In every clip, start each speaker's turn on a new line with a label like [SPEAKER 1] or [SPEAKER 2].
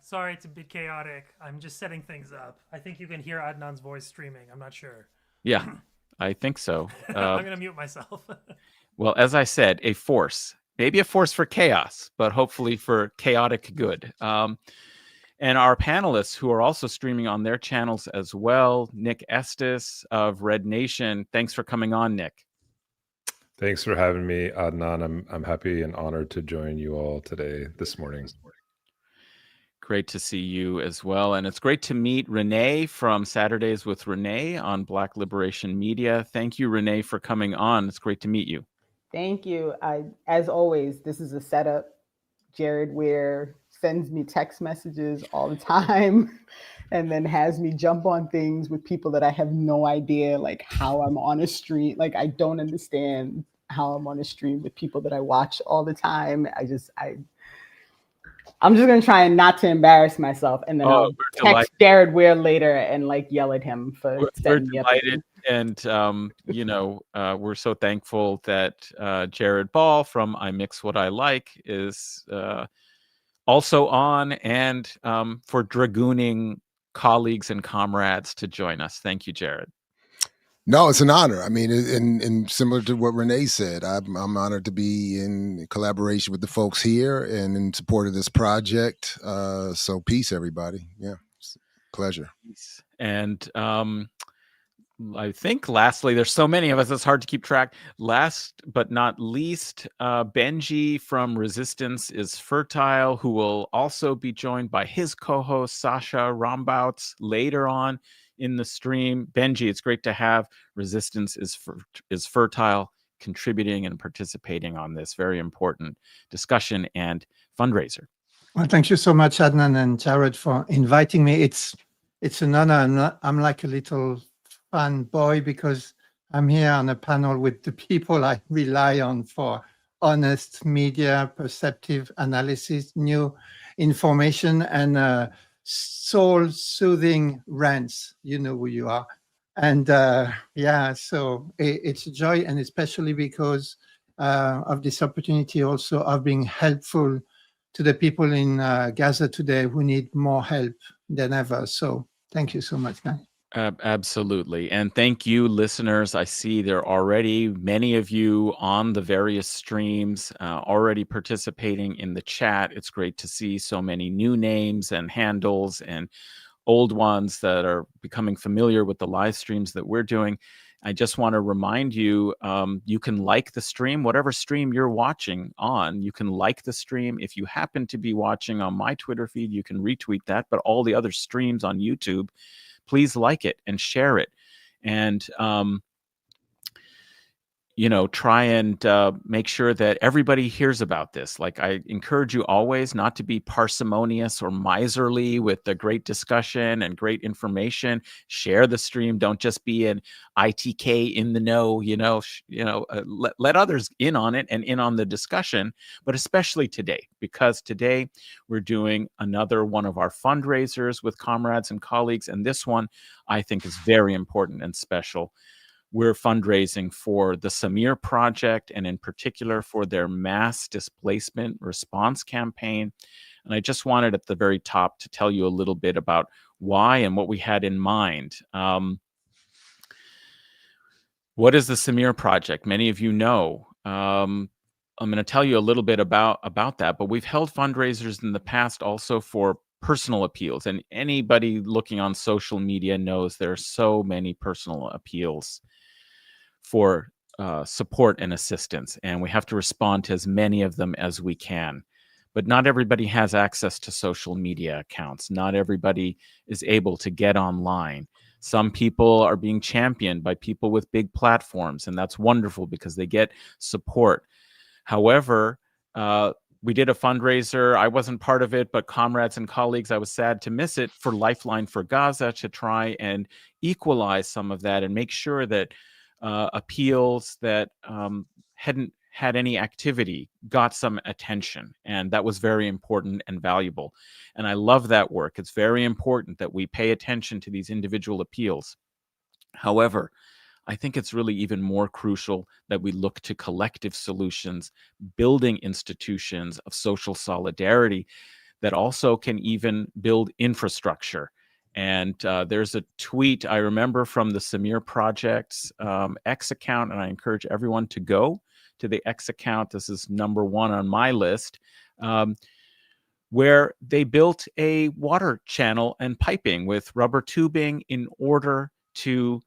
[SPEAKER 1] Sorry, it's a bit chaotic. I'm just setting things up. I think you can hear Adnan's voice streaming. I'm not sure.
[SPEAKER 2] Yeah, I think so.
[SPEAKER 1] I'm going to mute myself.
[SPEAKER 2] Well, as I said, a force, maybe a force for chaos, but hopefully for chaotic good. And our panelists who are also streaming on their channels as well, Nick Estes of Red Nation. Thanks for coming on, Nick.
[SPEAKER 3] Thanks for having me, Adnan. I'm happy and honored to join you all today, this morning.
[SPEAKER 2] Great to see you as well. And it's great to meet Renee from Saturdays with Renee on Black Liberation Media. Thank you, Renee, for coming on. It's great to meet you.
[SPEAKER 4] Thank you. As always, this is a setup. Jared Ware sends me text messages all the time and then has me jump on things with people that I have no idea, like how I'm on a stream. Like, I don't understand how I'm on a stream with people that I watch all the time. I'm just going to try and not to embarrass myself. And then I'll text Jared Ware later and like yell at him for setting me up.
[SPEAKER 2] And, we're so thankful that Jared Ball from I Mix What I Like is also on, and for dragooning colleagues and comrades to join us. Thank you, Jared.
[SPEAKER 5] No, it's an honor. I mean, and similar to what Renee said, I'm honored to be in collaboration with the folks here and in support of this project. So peace, everybody. Yeah, it's a pleasure.
[SPEAKER 2] Peace. And I think lastly, there's so many of us, it's hard to keep track. Last but not least, Benji from Resistance is Fertile, who will also be joined by his co-host, Sasha Rombouts, later on in the stream. Benji, it's great to have Resistance is Fertile contributing and participating on this very important discussion and fundraiser.
[SPEAKER 6] Well, thank you so much, Adnan and Jared, for inviting me. It's an honor. I'm like a little fan boy because I'm here on a panel with the people I rely on for honest media, perceptive analysis, new information, and soul-soothing rants. You know who you are. And so it's a joy, and especially because of this opportunity also of being helpful to the people in Gaza today who need more help than ever. So thank you so much, guys.
[SPEAKER 2] Absolutely. And thank you, listeners. I see there are already many of you on the various streams already participating in the chat. It's great to see so many new names and handles and old ones that are becoming familiar with the live streams that we're doing. I just want to remind you, you can like the stream, whatever stream you're watching on, you can like the stream. If you happen to be watching on my Twitter feed, you can retweet that, but all the other streams on YouTube, please like it and share it. And, try and make sure that everybody hears about this. Like, I encourage you always not to be parsimonious or miserly with the great discussion and great information. Share the stream. Don't just be an ITK in the know, let others in on it and in on the discussion, but especially today, because today we're doing another one of our fundraisers with comrades and colleagues. And this one I think is very important and special. We're fundraising for the Samir Project, and in particular for their mass displacement response campaign. And I just wanted at the very top to tell you a little bit about why and what we had in mind. What is the Samir Project? Many of you know. I'm going to tell you a little bit about that, but we've held fundraisers in the past also for personal appeals. And anybody looking on social media knows there are so many personal appeals for support and assistance, and we have to respond to as many of them as we can. But not everybody has access to social media accounts. Not everybody is able to get online. Some people are being championed by people with big platforms, and that's wonderful because they get support. However, we did a fundraiser. I wasn't part of it, but comrades and colleagues, I was sad to miss it, for Lifeline for Gaza, to try and equalize some of that and make sure that appeals that hadn't had any activity got some attention. And that was very important and valuable. And I love that work. It's very important that we pay attention to these individual appeals. However, I think it's really even more crucial that we look to collective solutions, building institutions of social solidarity that also can even build infrastructure. And there's a tweet I remember from the Samir Project's X account, and I encourage everyone to go to the X account. This is number 1 on my list, where they built a water channel and piping with rubber tubing in order to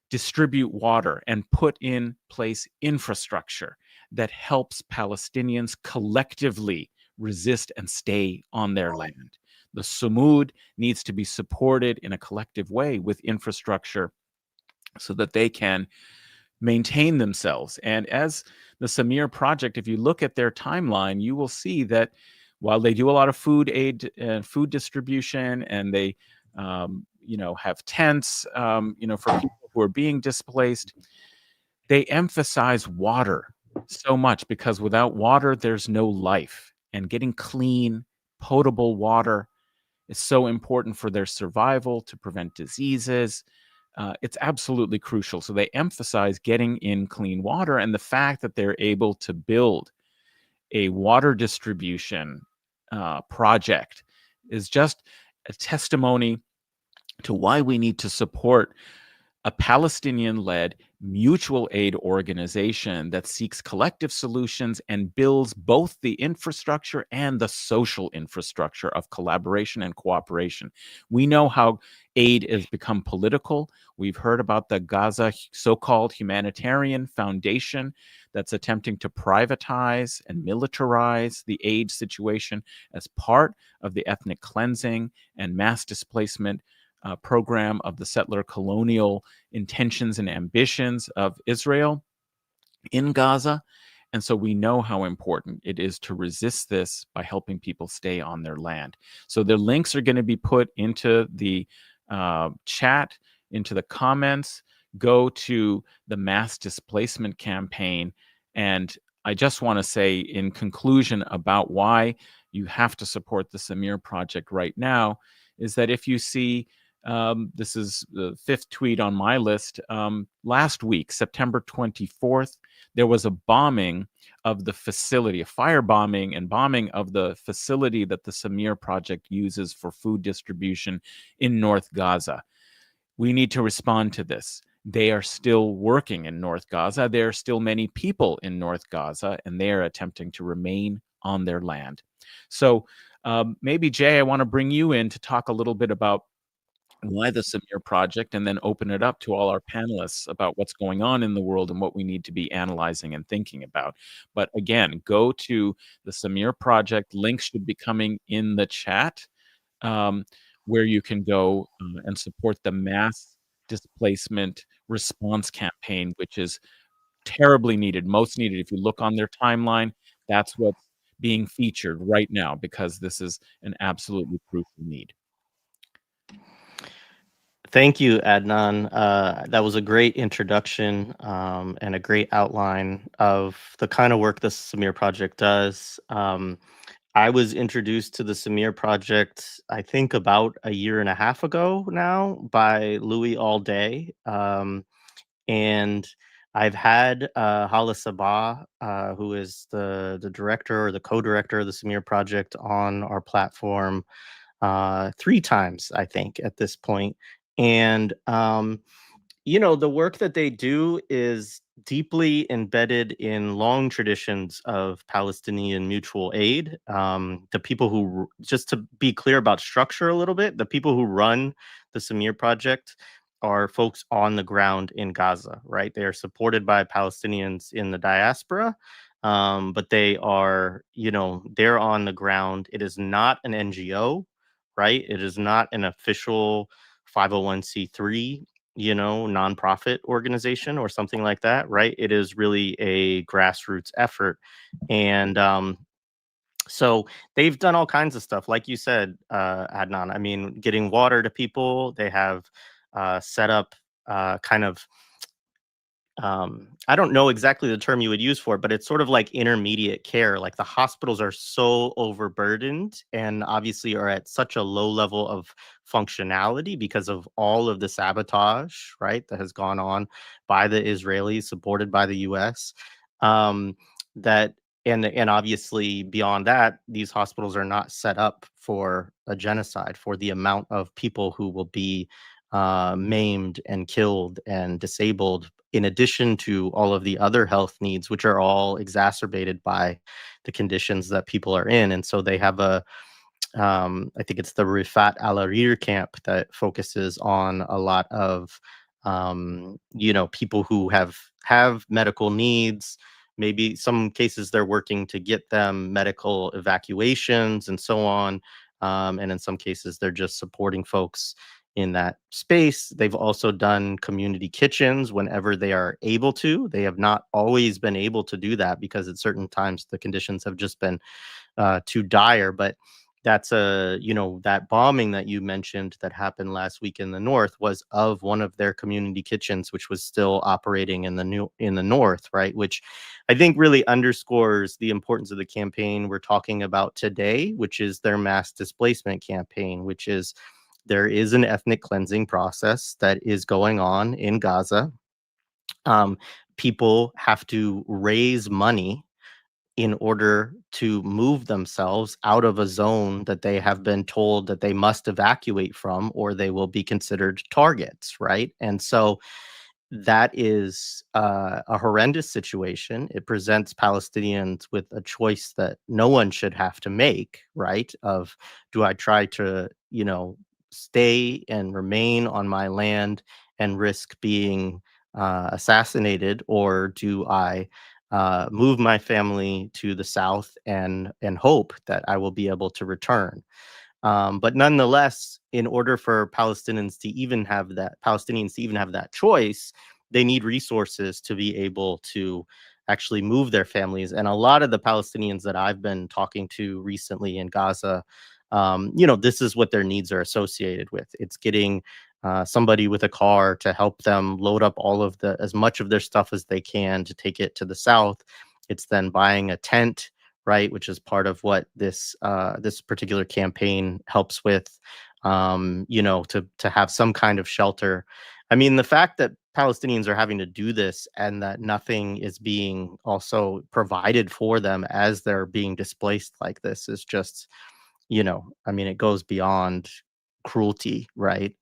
[SPEAKER 2] distribute water and put in place infrastructure that helps Palestinians collectively resist and stay on their land. The Sumud needs to be supported in a collective way with infrastructure so that they can maintain themselves. And as the Samir Project, if you look at their timeline, you will see that while they do a lot of food aid and food distribution, and they have tents for people who are being displaced, they emphasize water so much, because without water there's no life, and getting clean, potable water is so important for their survival, to prevent diseases. It's absolutely crucial. So they emphasize getting in clean water, and the fact that they're able to build a water distribution project is just a testimony to why we need to support a Palestinian-led mutual aid organization that seeks collective solutions and builds both the infrastructure and the social infrastructure of collaboration and cooperation. We know how aid has become political. We've heard about the Gaza so-called humanitarian foundation that's attempting to privatize and militarize the aid situation as part of the ethnic cleansing and mass displacement program of the settler colonial intentions and ambitions of Israel in Gaza. And so we know how important it is to resist this by helping people stay on their land. So the links are going to be put into the chat, into the comments. Go to the mass displacement campaign. And I just want to say in conclusion about why you have to support the Samir Project right now is that if you see this is the 5th tweet on my list. Last week, September 24th, there was a bombing of the facility, a firebombing and bombing of the facility that the Samir Project uses for food distribution in North Gaza. We need to respond to this. They are still working in North Gaza. There are still many people in North Gaza, and they are attempting to remain on their land. So maybe, Jay, I want to bring you in to talk a little bit about why the Samir Project, and then open it up to all our panelists about what's going on in the world and what we need to be analyzing and thinking about. But again, go to the Samir Project. Links should be coming in the chat, where you can go and support the mass displacement response campaign, which is terribly needed, most needed. If you look on their timeline, that's what's being featured right now, because this is an absolutely crucial need.
[SPEAKER 7] Thank you, Adnan. That was a great introduction and a great outline of the kind of work the Samir Project does. I was introduced to the Samir Project, I think about a year and a half ago now, by Louis Allday. And I've had Hala Sabah, who is the director or the co-director of the Samir Project, on our platform 3 times, I think, at this point. And, the work that they do is deeply embedded in long traditions of Palestinian mutual aid. The people who, just to be clear about structure a little bit, the people who run the Samir Project are folks on the ground in Gaza, right? They are supported by Palestinians in the diaspora, but they are, they're on the ground. It is not an NGO, right? It is not an official 501c3, nonprofit organization or something like that, right? It is really a grassroots effort. And so they've done all kinds of stuff, like you said, Adnan. I mean, getting water to people. They have set up kind of, I don't know exactly the term you would use for it, but it's sort of like intermediate care. Like the hospitals are so overburdened and obviously are at such a low level of functionality because of all of the sabotage, right, that has gone on by the Israelis, supported by the US, that And obviously beyond that, these hospitals are not set up for a genocide, for the amount of people who will be maimed and killed and disabled, in addition to all of the other health needs, which are all exacerbated by the conditions that people are in. And so they have I think it's the Rifat Al Arir camp that focuses on a lot of, people who have medical needs. Maybe some cases they're working to get them medical evacuations and so on. And in some cases, they're just supporting folks in that space. They've also done community kitchens whenever they are able to. They have not always been able to do that because at certain times the conditions have just been too dire. But that's that bombing that you mentioned that happened last week in the north was of one of their community kitchens, which was still operating in the north, right? Which I think really underscores the importance of the campaign we're talking about today, which is their mass displacement campaign, which is there is an ethnic cleansing process that is going on in Gaza. People have to raise money in order to move themselves out of a zone that they have been told that they must evacuate from, or they will be considered targets, right? And so that is a horrendous situation. It presents Palestinians with a choice that no one should have to make, right? Of, do I try to, stay and remain on my land and risk being assassinated, or do I move my family to the south and hope that I will be able to return? But nonetheless, in order for Palestinians to even have that choice, they need resources to be able to actually move their families. And a lot of the Palestinians that I've been talking to recently in Gaza, this is what their needs are associated with. It's getting somebody with a car to help them load up as much of their stuff as they can to take it to the south. It's then buying a tent, right, which is part of what this particular campaign helps with, to have some kind of shelter. I mean, the fact that Palestinians are having to do this and that nothing is being also provided for them as they're being displaced like this is just, it goes beyond cruelty, right?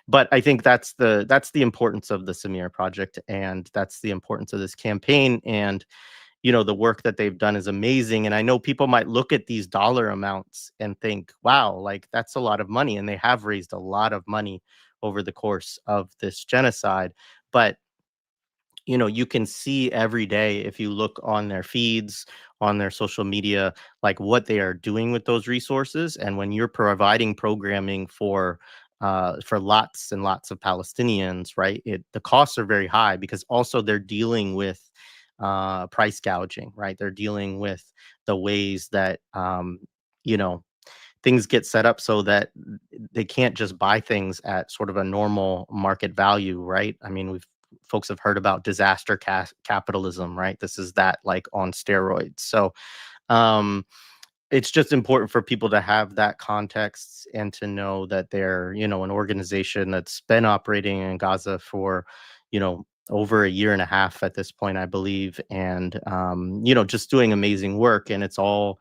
[SPEAKER 7] But I think that's the importance of the Samir Project, and that's the importance of this campaign. And the work that they've done is amazing. And I know people might look at these dollar amounts and think, wow, like that's a lot of money. And they have raised a lot of money over the course of this genocide. But you can see every day, if you look on their feeds, on their social media, like what they are doing with those resources. And when you're providing programming for lots and lots of Palestinians, right, the costs are very high because also they're dealing with price gouging, right? They're dealing with the ways that things get set up so that they can't just buy things at sort of a normal market value, right? I mean, folks have heard about disaster capitalism, right? This is that, like, on steroids. So um, it's just important for people to have that context and to know that they're, an organization that's been operating in Gaza for, over a year and a half at this point, I believe, and just doing amazing work. And it's all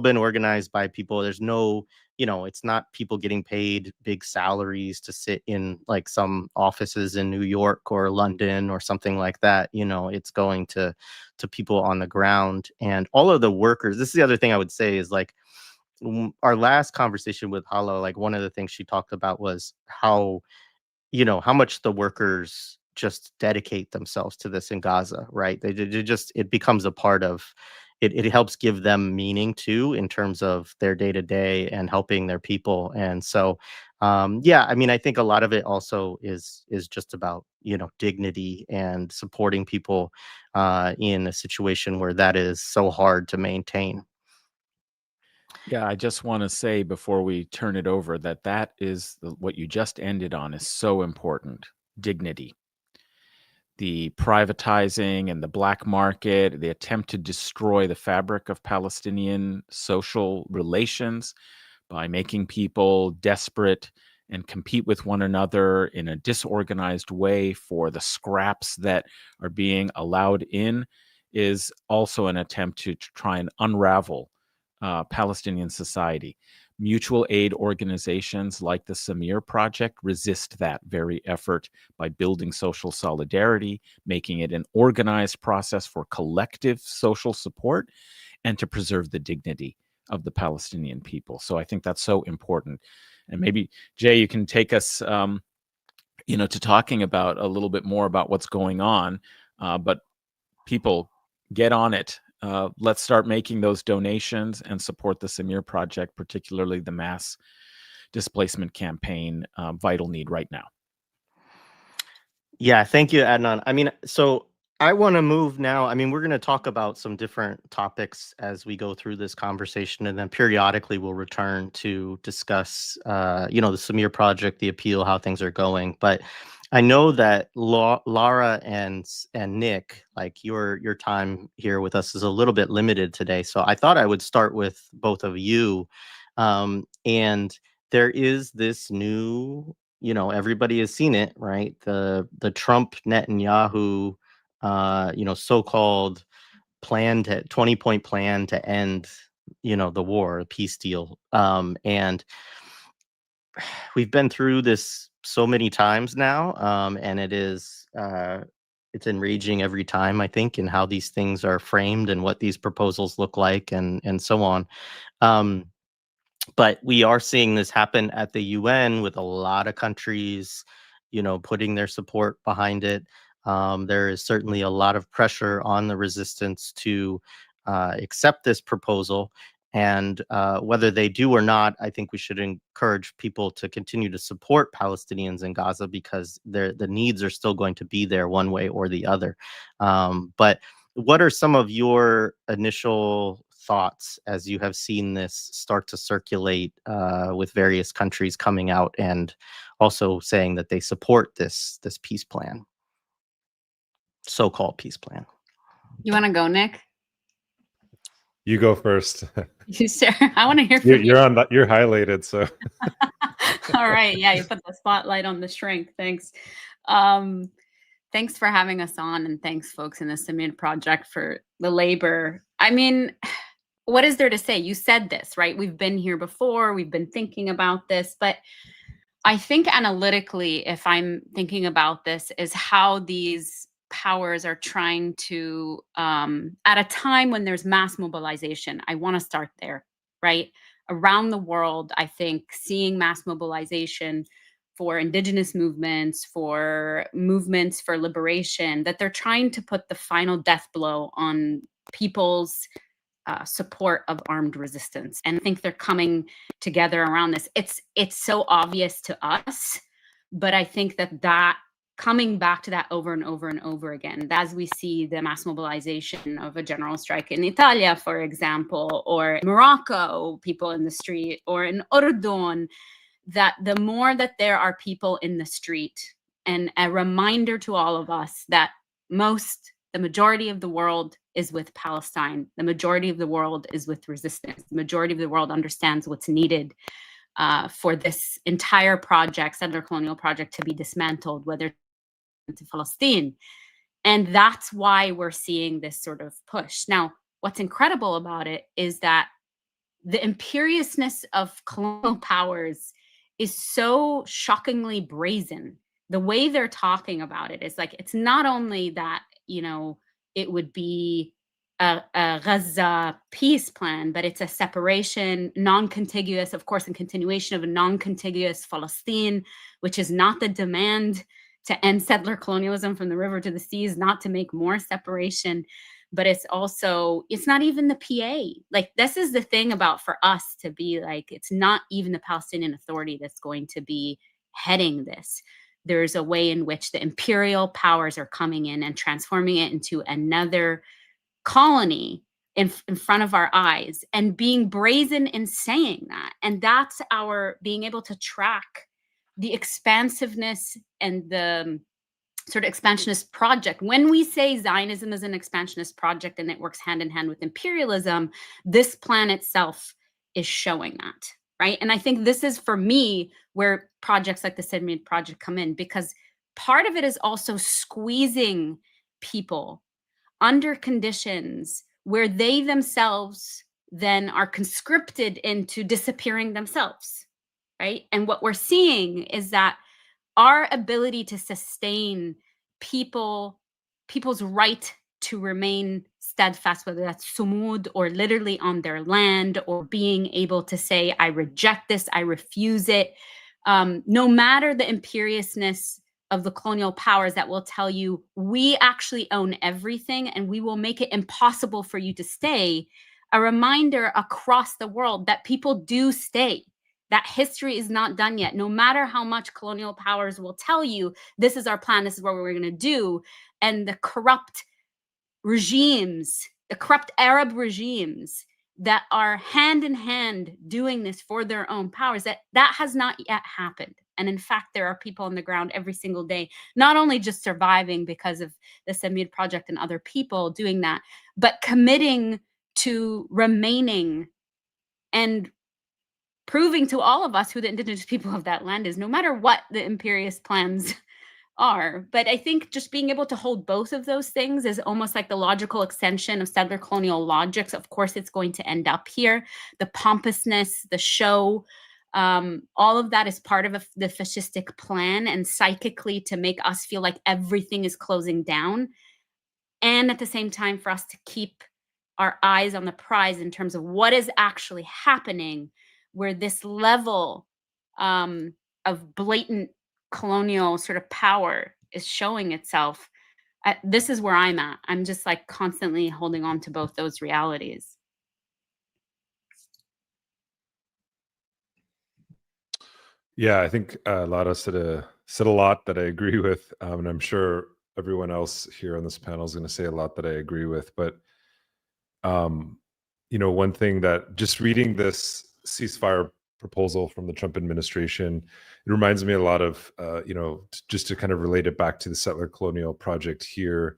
[SPEAKER 7] been organized by people. There's no, it's not people getting paid big salaries to sit in like some offices in New York or London or something like that. It's going to people on the ground, and all of the workers. This is the other thing I would say is, like, our last conversation with Hala, like, one of the things she talked about was how much the workers just dedicate themselves to this in Gaza, right? They just, it becomes a part of it. It helps give them meaning too, in terms of their day to day and helping their people. And so, yeah, I mean, I think a lot of it also is just about, dignity and supporting people in a situation where that is so hard to maintain.
[SPEAKER 2] Yeah, I just want to say before we turn it over that is what you just ended on is so important. Dignity. The privatizing and the black market, the attempt to destroy the fabric of Palestinian social relations by making people desperate and compete with one another in a disorganized way for the scraps that are being allowed in is also an attempt to try and unravel Palestinian society. Mutual aid organizations like the Samir Project resist that very effort by building social solidarity, making it an organized process for collective social support, and to preserve the dignity of the Palestinian people. So I think that's so important. And maybe, Jay, you can take us to talking about a little bit more about what's going on. But people, get on it. Let's start making those donations and support the Samir Project, particularly the mass displacement campaign, vital need right now.
[SPEAKER 7] Yeah, thank you, Adnan. I mean, so I want to move now. I mean, we're going to talk about some different topics as we go through this conversation, and then periodically we'll return to discuss, the Samir Project, the appeal, how things are going. But I know that Lara and Nick, like your time here with us is a little bit limited today, so I thought I would start with both of you. And there is this new, everybody has seen it, right? The Trump Netanyahu, so-called 20-point plan to end, the war, peace deal. And we've been through this so many times now, and it's enraging every time, I think, in how these things are framed and what these proposals look like, and so on. But we are seeing this happen at the UN with a lot of countries, putting their support behind it. There is certainly a lot of pressure on the resistance to accept this proposal. And whether they do or not, I think we should encourage people to continue to support Palestinians in Gaza, because the needs are still going to be there one way or the other. But what are some of your initial thoughts as you have seen this start to circulate, with various countries coming out and also saying that they support this peace plan, so-called peace plan?
[SPEAKER 8] You want to go, Nick?
[SPEAKER 3] You go first.
[SPEAKER 8] You sure? I want to hear from you.
[SPEAKER 3] You're highlighted, so.
[SPEAKER 8] All right. Yeah, you put the spotlight on the shrink. Thanks. Thanks for having us on, and thanks, folks in the Samir Project, for the labor. I mean, what is there to say? You said this, right? We've been here before. We've been thinking about this. But I think analytically, if I'm thinking about this, is how these powers are trying to, at a time when there's mass mobilization, I want to start there, right? Around the world, I think seeing mass mobilization for indigenous movements, for movements for liberation, that they're trying to put the final death blow on people's support of armed resistance. And I think they're coming together around this. It's so obvious to us, but I think that coming back to that over and over and over again, as we see the mass mobilization of a general strike in Italia, for example, or Morocco, people in the street, or in Urdun, that the more that there are people in the street, and a reminder to all of us that the majority of the world is with Palestine. The majority of the world is with resistance. The majority of the world understands what's needed for this entire project, settler colonial project, to be dismantled, whether to Palestine. And that's why we're seeing this sort of push. Now, what's incredible about it is that the imperiousness of colonial powers is so shockingly brazen. The way they're talking about it is like, it's not only that, it would be a Gaza peace plan, but it's a separation, non-contiguous, of course, and continuation of a non-contiguous Palestine, which is not the demand to end settler colonialism from the river to the seas, not to make more separation, but it's not even the PA. Like, this is the thing about, for us to be like, it's not even the Palestinian Authority that's going to be heading this. There's a way in which the imperial powers are coming in and transforming it into another colony in front of our eyes, and being brazen in saying that. And that's our being able to track the expansiveness and the sort of expansionist project. When we say Zionism is an expansionist project and it works hand in hand with imperialism, this plan itself is showing that, right? And I think this is, for me, where projects like the Samir Project come in, because part of it is also squeezing people under conditions where they themselves then are conscripted into disappearing themselves, right? And what we're seeing is that our ability to sustain people's right to remain steadfast, whether that's sumud or literally on their land, or being able to say, I reject this, I refuse it, no matter the imperiousness of the colonial powers that will tell you, we actually own everything and we will make it impossible for you to stay. A reminder across the world that people do stay, that history is not done yet. No matter how much colonial powers will tell you, this is our plan, this is what we're going to do. And the corrupt regimes, the corrupt Arab regimes that are hand in hand doing this for their own powers, that has not yet happened. And in fact, there are people on the ground every single day, not only just surviving because of the Samir Project and other people doing that, but committing to remaining and proving to all of us who the indigenous people of that land is, no matter what the imperious plans are. But I think just being able to hold both of those things is almost like the logical extension of settler colonial logics. Of course, it's going to end up here. The pompousness, the show, all of that is part of the fascistic plan, and psychically to make us feel like everything is closing down. And at the same time, for us to keep our eyes on the prize in terms of what is actually happening, where this level of blatant colonial sort of power is showing itself. This is where I'm at. I'm just like constantly holding on to both those realities.
[SPEAKER 3] Yeah, I think Lara said a lot that I agree with, and I'm sure everyone else here on this panel is going to say a lot that I agree with. But one thing that, just reading this ceasefire proposal from the Trump administration, it reminds me a lot of, just to kind of relate it back to the settler colonial project here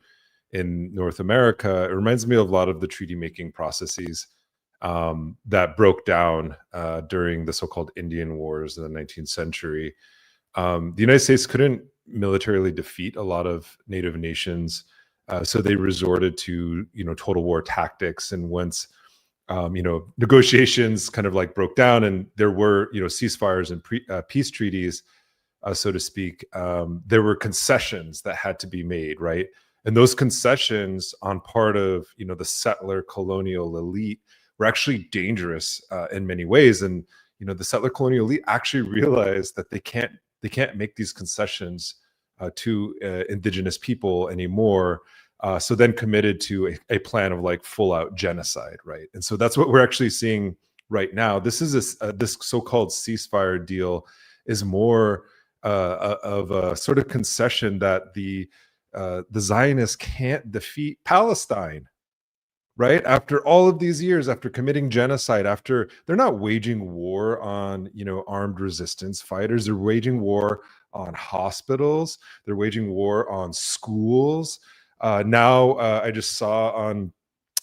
[SPEAKER 3] in North America, it reminds me of a lot of the treaty making processes that broke down during the so-called Indian Wars in the 19th century. The United States couldn't militarily defeat a lot of Native nations, so they resorted to, total war tactics. And once negotiations kind of like broke down and there were, ceasefires and peace treaties, so to speak, there were concessions that had to be made, right? And those concessions on part of, the settler colonial elite were actually dangerous in many ways. And, the settler colonial elite actually realized that they can't make these concessions to indigenous people anymore. So then committed to a plan of like full out genocide, right? And so that's what we're actually seeing right now. This is this so-called ceasefire deal is more of a sort of concession that the Zionists can't defeat Palestine, right? After all of these years, after committing genocide, after they're not waging war on, armed resistance fighters, they're waging war on hospitals, they're waging war on schools. Now, I just saw on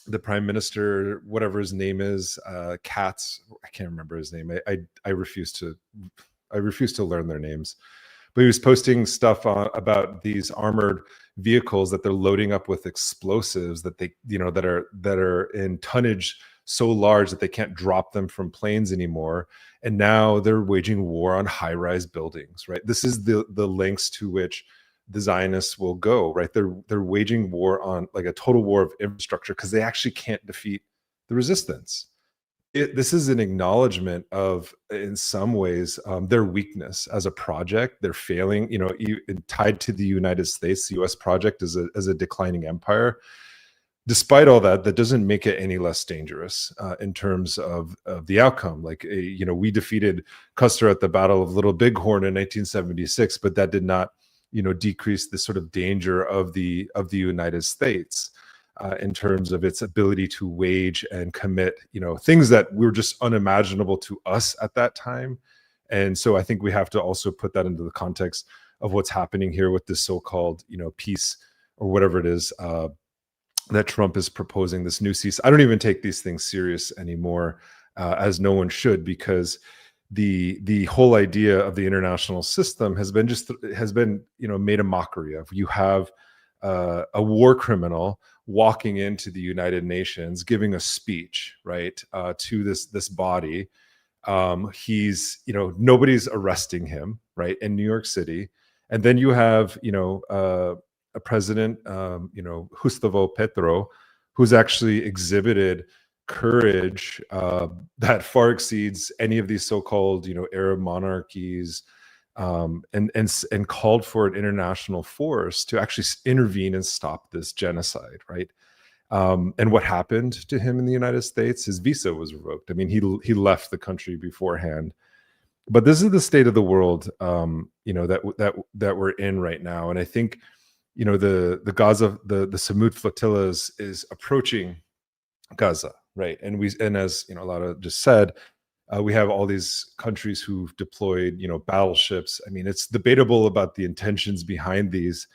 [SPEAKER 3] the Prime Minister, whatever his name is, Katz. I can't remember his name. I refuse to learn their names. But he was posting stuff about these armored vehicles that they're loading up with explosives that they, that are in tonnage so large that they can't drop them from planes anymore. And now they're waging war on high-rise buildings, right? This is the lengths to which the Zionists will go, right? They're waging war on like a total war of infrastructure because they actually can't defeat the resistance. This is an acknowledgement of, in some ways, their weakness as a project. They're failing, tied to the United States. The U.S. project as a declining empire. Despite all that, that doesn't make it any less dangerous in terms of the outcome. Like, we defeated Custer at the Battle of Little Bighorn in 1976, but that did not, decrease the sort of danger of the United States. In terms of its ability to wage and commit, things that were just unimaginable to us at that time. And so I think we have to also put that into the context of what's happening here with this so-called, peace or whatever it is that Trump is proposing, this new cease. I don't even take these things serious anymore, as no one should, because the whole idea of the international system has been made a mockery of. You have a war criminal walking into the United Nations, giving a speech, right, to this body. He's, nobody's arresting him, right, in New York City. And then you have, a president, Gustavo Petro, who's actually exhibited courage that far exceeds any of these so-called, Arab monarchies, and called for an international force to actually intervene and stop this genocide, right? And what happened to him in the United States? His visa was revoked. I mean, he left the country beforehand. But this is the state of the world, that we're in right now. And I think, the Gaza, the Samud flotillas is approaching Gaza, right? And as Lara just said, we have all these countries who've deployed, battleships. I mean, it's debatable about the intentions behind these.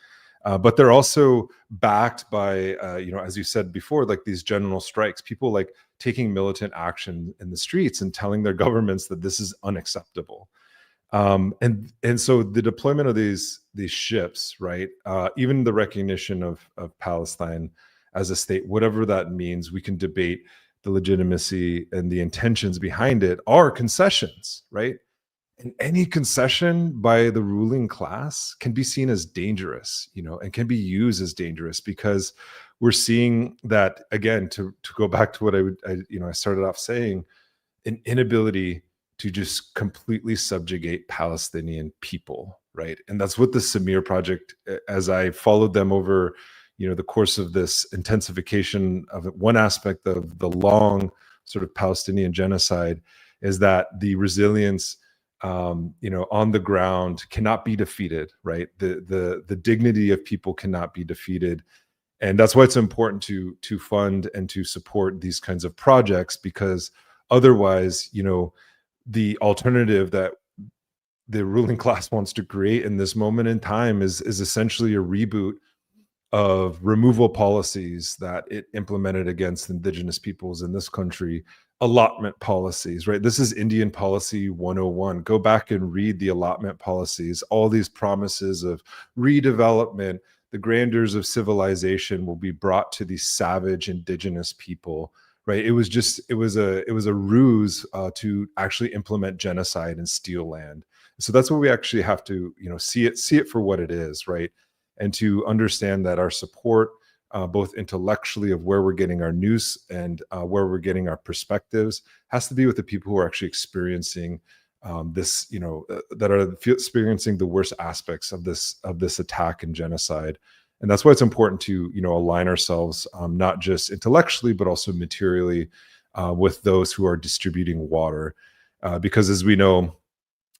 [SPEAKER 3] But they're also backed by, as you said before, like these general strikes, people like taking militant action in the streets and telling their governments that this is unacceptable. And so the deployment of these ships, right, even the recognition of Palestine as a state, whatever that means, we can debate the legitimacy and the intentions behind it, are concessions, right? And any concession by the ruling class can be seen as dangerous, and can be used as dangerous, because we're seeing that, again, to go back to what I started off saying, an inability to just completely subjugate Palestinian people, right? And that's what the Samir Project, as I followed them over, the course of this intensification of one aspect of the long sort of Palestinian genocide, is that the resilience on the ground cannot be defeated, right? The dignity of people cannot be defeated. And that's why it's important to fund and to support these kinds of projects, because otherwise, the alternative that the ruling class wants to create in this moment in time is essentially a reboot of removal policies that it implemented against indigenous peoples in this country, allotment policies, right? This is Indian policy 101. Go back and read the allotment policies. All these promises of redevelopment, the grandeurs of civilization will be brought to these savage indigenous people, right? It was a ruse to actually implement genocide and steal land. So that's what we actually have to, see it for what it is, right? And to understand that our support, both intellectually of where we're getting our news and where we're getting our perspectives, has to be with the people who are actually experiencing this, that are experiencing the worst aspects of this attack and genocide. And that's why it's important to, align ourselves, not just intellectually, but also materially with those who are distributing water. Because as we know,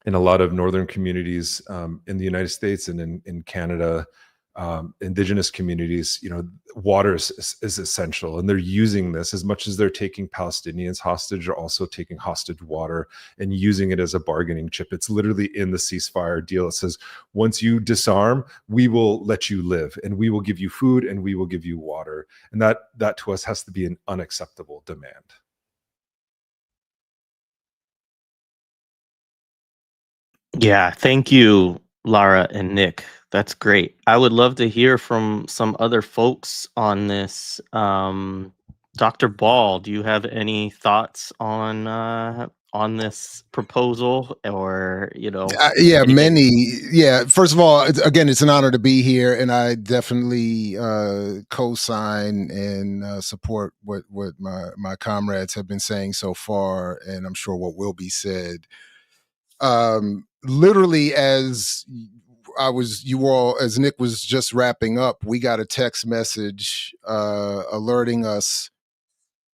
[SPEAKER 3] in a lot of northern communities in the United States and in Canada, indigenous communities, water is essential, and they're using this as much as they're taking Palestinians hostage. They're also taking hostage water and using it as a bargaining chip. It's literally in the ceasefire deal. It says, once you disarm, we will let you live, and we will give you food, and we will give you water. And that to us has to be an unacceptable demand.
[SPEAKER 7] Yeah, thank you, Lara and Nick. That's great. I would love to hear from some other folks on this. Dr. Ball, do you have any thoughts on this proposal, or
[SPEAKER 5] many. First of all, again, it's an honor to be here, and I definitely co-sign and support what my comrades have been saying so far, and I'm sure what will be said. Literally, as Nick was just wrapping up, we got a text message alerting us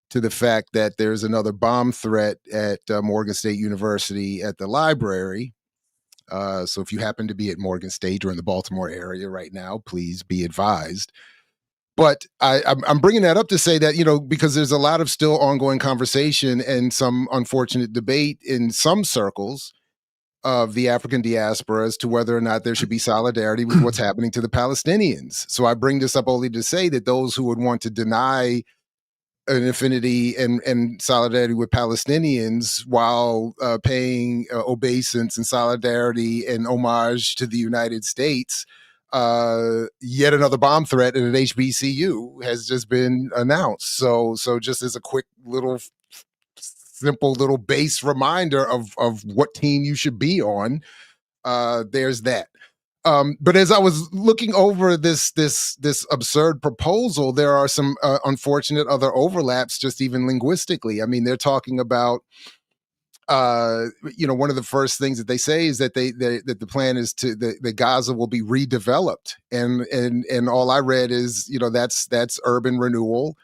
[SPEAKER 5] to the fact that there's another bomb threat at Morgan State University at the library. So if you happen to be at Morgan State or in the Baltimore area right now, please be advised. But I'm bringing that up to say that, because there's a lot of still ongoing conversation and some unfortunate debate in some circles of the African diaspora as to whether or not there should be solidarity with what's happening to the Palestinians. So I bring this up only to say that those who would want to deny an affinity and solidarity with Palestinians while paying obeisance and solidarity and homage to the United States yet another bomb threat at an HBCU has just been announced. So just as a quick little simple little base reminder of what team you should be on, there's that. But as I was looking over this absurd proposal, there are some unfortunate other overlaps, just even linguistically. I mean, they're talking about, one of the first things that they say is that that the plan is that Gaza will be redeveloped, and all I read is, that's urban renewal.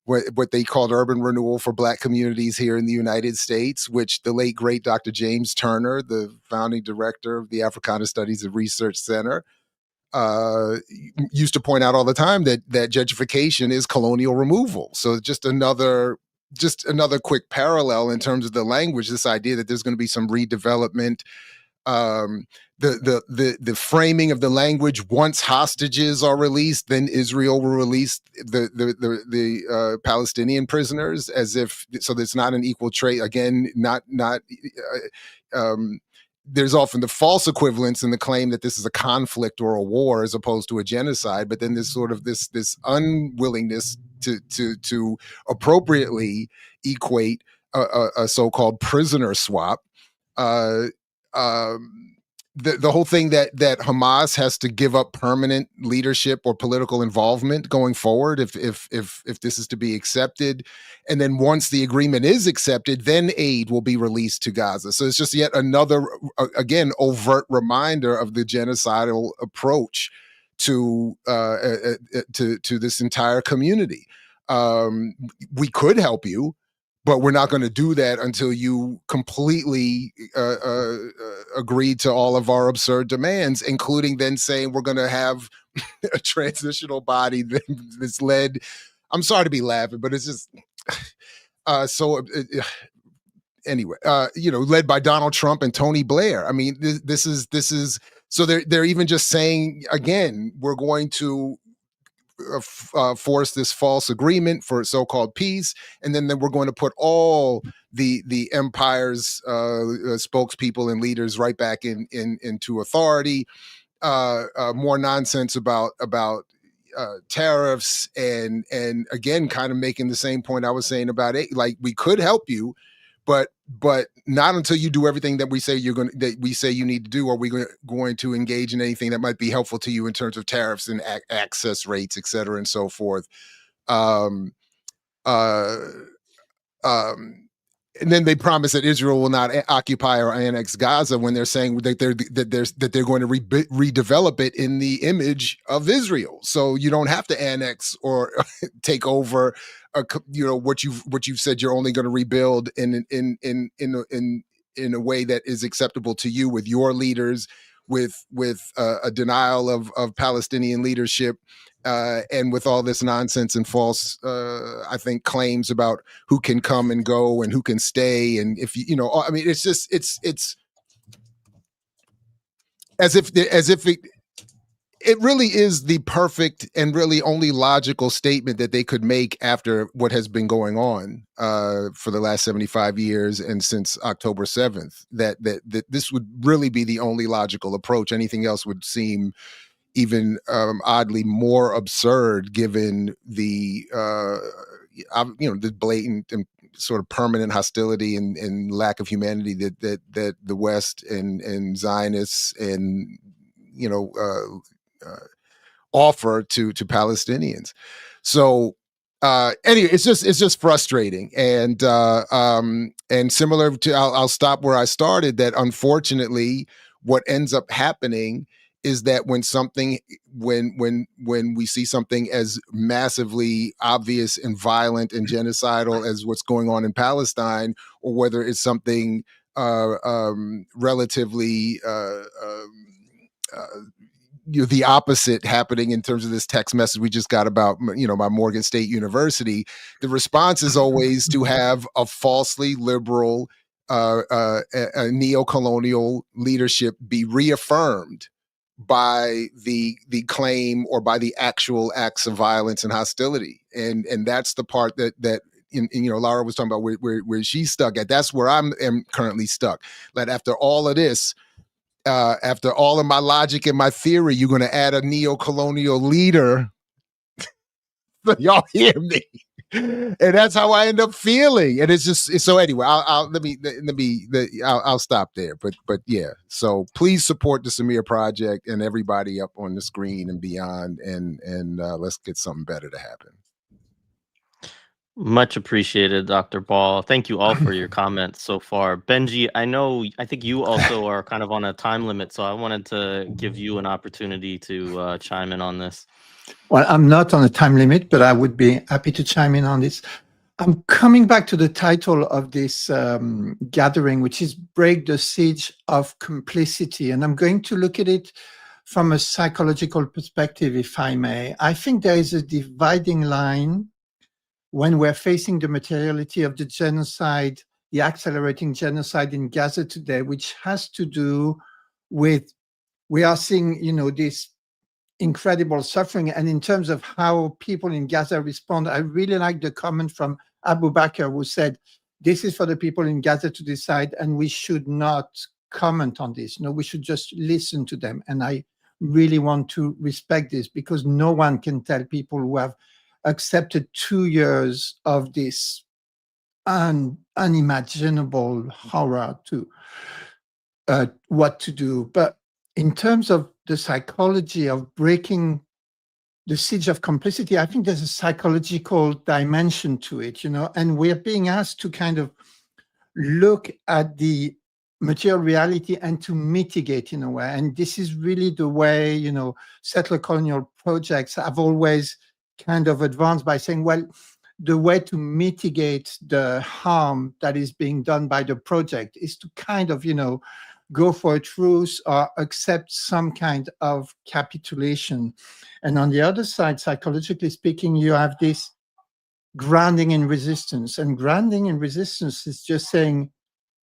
[SPEAKER 5] What they called urban renewal for Black communities here in the United States, which the late, great Dr. James Turner, the founding director of the Africana Studies and Research Center, used to point out all the time that gentrification is colonial removal. So just another quick parallel in terms of the language, this idea that there's going to be some redevelopment. The framing of the language: once hostages are released, then Israel will release the Palestinian prisoners, as if so. There's not an equal trade. Again, there's often the false equivalence in the claim that this is a conflict or a war as opposed to a genocide. But then there's sort of this unwillingness to appropriately equate a so-called prisoner swap. The whole thing that Hamas has to give up permanent leadership or political involvement going forward if this is to be accepted, and then once the agreement is accepted, then aid will be released to Gaza. So it's just yet another, again, overt reminder of the genocidal approach to this entire community. We could help you, but we're not going to do that until you completely agree to all of our absurd demands, including then saying we're going to have a transitional body that's led. I'm sorry to be laughing, but it's just anyway. Led by Donald Trump and Tony Blair. I mean, this is so they're even just saying again, we're going to force this false agreement for so-called peace, and then we're going to put all the empire's spokespeople and leaders right back into authority. More nonsense about tariffs, and again, kind of making the same point I was saying about it. Like, we could help you, but not until you do everything that we say you need to do. Are we going to engage in anything that might be helpful to you in terms of tariffs and access rates, et cetera, and so forth? And then they promise that Israel will not occupy or annex Gaza, when they're saying that they're going to redevelop it in the image of Israel. So you don't have to annex or take over, what you've said you're only going to rebuild in a way that is acceptable to you, with your leaders, with a denial of Palestinian leadership. And with all this nonsense and false, I think, claims about who can come and go and who can stay, and if I mean, it's just it's as if it really is the perfect and really only logical statement that they could make after what has been going on for the last 75 years and since October 7th. That this would really be the only logical approach. Anything else would seem even oddly more absurd, given the the blatant and sort of permanent hostility and lack of humanity that the West and Zionists and offer to Palestinians. So anyway, it's just frustrating, and similar to, I'll stop where I started, that unfortunately what ends up happening is that when we see something as massively obvious and violent and genocidal as what's going on in Palestine, or whether it's something relatively the opposite happening in terms of this text message we just got about by Morgan State University, the response is always to have a falsely liberal a neo-colonial leadership be reaffirmed by the claim or by the actual acts of violence and hostility, and that's the part that Laura was talking about where she's stuck at. That's where I'm currently stuck. That after all of this, after all of my logic and my theory, you're going to add a neo-colonial leader. Y'all hear me? And that's how I end up feeling. And it's just so anyway. I'll stop there. But yeah. So please support the Samir Project and everybody up on the screen and beyond. And let's get something better to happen.
[SPEAKER 7] Much appreciated, Dr. Ball. Thank you all for your comments so far. Benji, I think you also are kind of on a time limit, so I wanted to give you an opportunity to chime in on this.
[SPEAKER 6] Well, I'm not on a time limit, but I would be happy to chime in on this. I'm coming back to the title of this gathering, which is Break the Siege of Complicity. And I'm going to look at it from a psychological perspective, if I may. I think there is a dividing line when we're facing the materiality of the genocide, the accelerating genocide in Gaza today, which has to do with, we are seeing, this incredible suffering. And in terms of how people in Gaza respond, I really like the comment from Abu Bakr, who said, this is for the people in Gaza to decide, and we should not comment on this. No, we should just listen to them. And I really want to respect this, because no one can tell people who have accepted 2 years of this unimaginable horror to what to do. But in terms of the psychology of breaking the siege of complicity, I think there's a psychological dimension to it, and we're being asked to kind of look at the material reality and to mitigate in a way. And this is really the way, settler colonial projects have always kind of advanced by saying, well, the way to mitigate the harm that is being done by the project is to kind of, go for a truce or accept some kind of capitulation. And on the other side, psychologically speaking, you have this grounding in resistance. And grounding in resistance is just saying,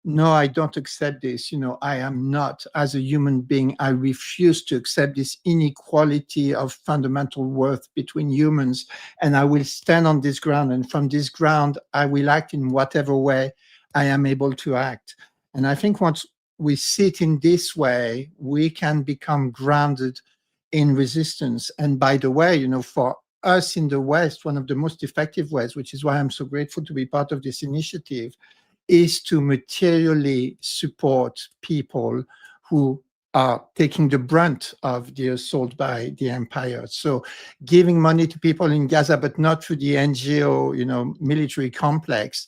[SPEAKER 6] no, I don't accept this. I am not, as a human being, I refuse to accept this inequality of fundamental worth between humans. And I will stand on this ground. And from this ground, I will act in whatever way I am able to act. And I think once we sit in this way, we can become grounded in resistance. And by the way, for us in the West, one of the most effective ways, which is why I'm so grateful to be part of this initiative, is to materially support people who are taking the brunt of the assault by the empire. So giving money to people in Gaza, but not through the NGO, military complex,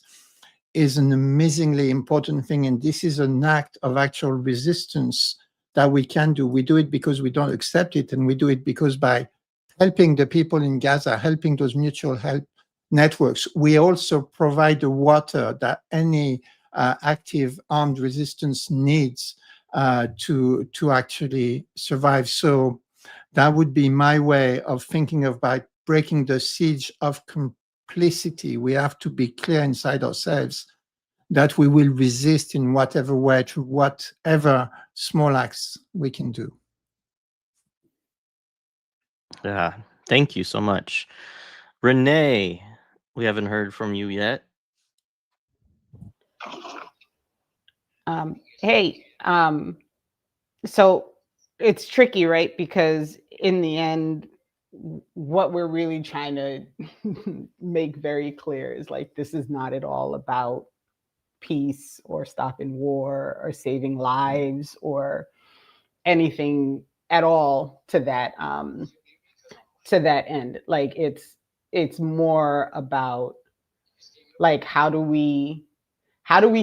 [SPEAKER 6] is an amazingly important thing. And this is an act of actual resistance that we can do. We do it because we don't accept it. And we do it because by helping the people in Gaza, helping those mutual help networks, we also provide the water that any active armed resistance needs to actually survive. So that would be my way of thinking about breaking the siege of complicity. We have to be clear inside ourselves that we will resist in whatever way, to whatever small acts we can do.
[SPEAKER 7] Yeah, thank you so much. Renee, we haven't heard from you yet.
[SPEAKER 4] Hey, so it's tricky, right? Because in the end, what we're really trying to make very clear is like, this is not at all about peace or stopping war or saving lives or anything at all to that end. Like it's more about like, how do we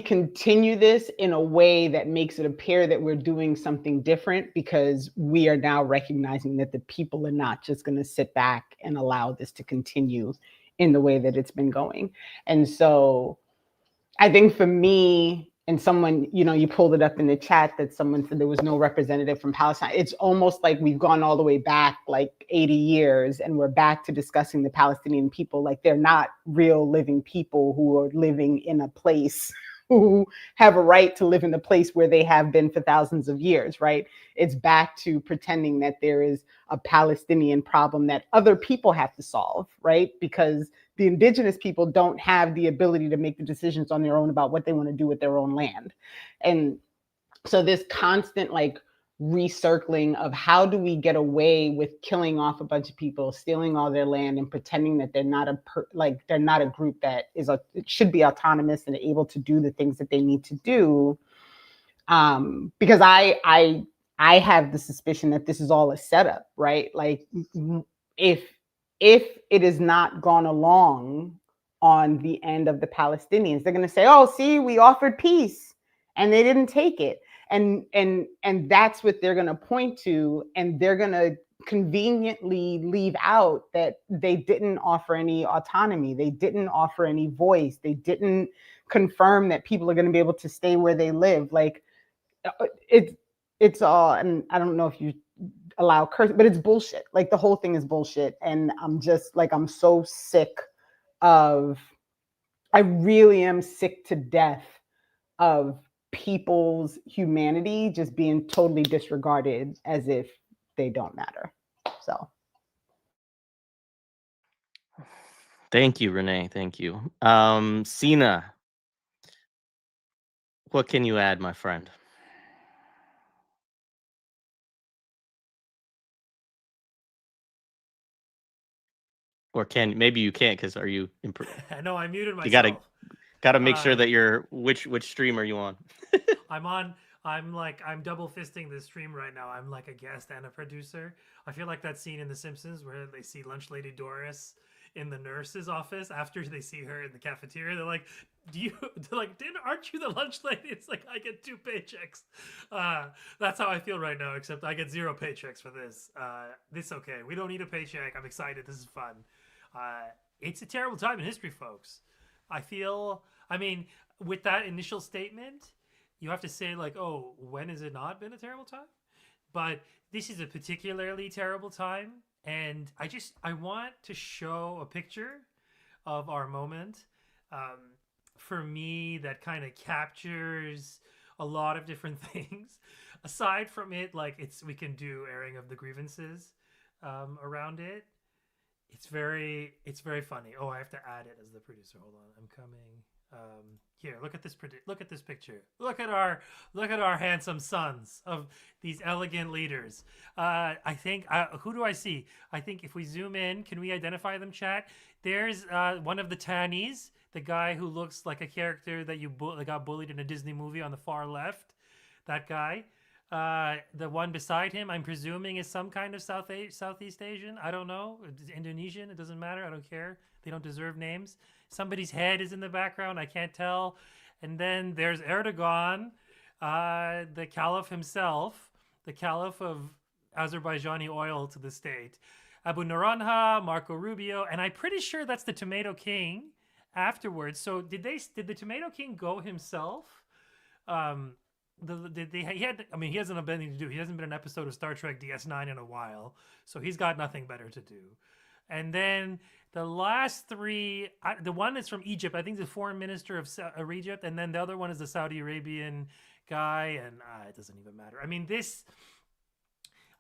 [SPEAKER 4] continue this in a way that makes it appear that we're doing something different, because we are now recognizing that the people are not just going to sit back and allow this to continue in the way that it's been going. And so I think for me, and someone, you pulled it up in the chat that someone said there was no representative from Palestine. It's almost like we've gone all the way back like 80 years and we're back to discussing the Palestinian people like they're not real living people who are living in a place, who have a right to live in the place where they have been for thousands of years, right? It's back to pretending that there is a Palestinian problem that other people have to solve, right? Because the indigenous people don't have the ability to make the decisions on their own about what they want to do with their own land. And so this constant like recircling of how do we get away with killing off a bunch of people, stealing all their land, and pretending that they're not they're not a group that it should be autonomous and able to do the things that they need to do. Because I have the suspicion that this is all a setup, right? Like if it is not gone along on the end of the Palestinians, they're going to say, "Oh, see, we offered peace and they didn't take it," and that's what they're going to point to, and they're going to conveniently leave out that they didn't offer any autonomy, they didn't offer any voice, they didn't confirm that people are going to be able to stay where they live. Like it's all, and I don't know if you allow curse, but it's bullshit. Like the whole thing is bullshit, and I'm just like, I'm so sick of, I really am sick to death of people's humanity just being totally disregarded as if they don't matter. So
[SPEAKER 7] Thank you, Renee. Thank you. Sina, what can you add, my friend? Or maybe you can't, because are you?
[SPEAKER 1] No, I muted myself.
[SPEAKER 7] You gotta make sure that you're which stream are you on?
[SPEAKER 1] I'm double fisting this stream right now. I'm like a guest and a producer. I feel like that scene in The Simpsons where they see Lunch Lady Doris in the nurse's office after they see her in the cafeteria. They're like, aren't you the lunch lady? It's like, I get 2 paychecks. That's how I feel right now, except I get 0 paychecks for this. This okay. We don't need a paycheck. I'm excited. This is fun. It's a terrible time in history, folks. I mean, with that initial statement, you have to say like, oh, when has it not been a terrible time? But this is a particularly terrible time. And I want to show a picture of our moment. For me, that kind of captures a lot of different things. Aside from it, like we can do airing of the grievances around it. It's very funny. Oh, I have to add it as the producer. Hold on, I'm coming. Here, look at this picture. Look at our handsome sons of these elegant leaders. I think who do I see? I think if we zoom in, can we identify them, chat? There's one of the Tannies, the guy who looks like a character that that got bullied in a Disney movie on the far left. That guy. The one beside him, I'm presuming, is some kind of Southeast Asian. I don't know. It's Indonesian. It doesn't matter. I don't care. They don't deserve names. Somebody's head is in the background. I can't tell. And then there's Erdogan, the Caliph himself, the Caliph of Azerbaijani oil to the state. Abu Naranha, Marco Rubio, and I'm pretty sure that's the Tomato King afterwards. So did the Tomato King go himself? He hasn't been anything to do. He hasn't been an episode of Star Trek DS9 in a while, so he's got nothing better to do. And then the last 3, the one is from Egypt. I think the foreign minister of Egypt, and then the other one is the Saudi Arabian guy, and it doesn't even matter. I mean,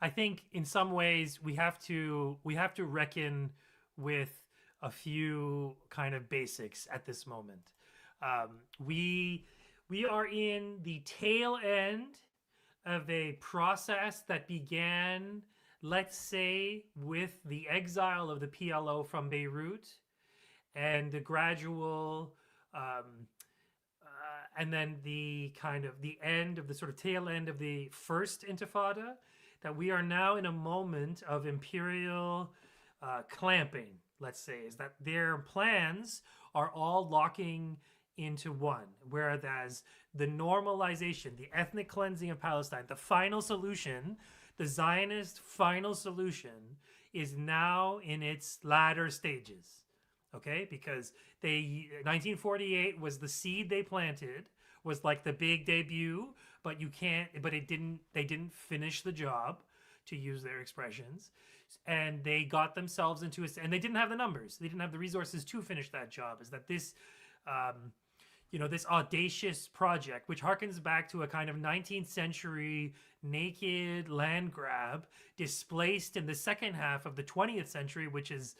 [SPEAKER 1] I think in some ways we have to reckon with a few kind of basics at this moment. We are in the tail end of a process that began, let's say, with the exile of the PLO from Beirut and the gradual, and then the kind of the end of the sort of tail end of the first Intifada, that we are now in a moment of imperial clamping, let's say, is that their plans are all locking into one, whereas the normalization, the ethnic cleansing of Palestine, the final solution, the Zionist final solution, is now in its latter stages. Okay, because 1948 was the seed they planted, was like the big debut, but they didn't finish the job, to use their expressions, and they got themselves into and they didn't have the numbers, they didn't have the resources to finish that job. Is that this this audacious project, which harkens back to a kind of 19th century naked land grab, displaced in the second half of the 20th century, which is,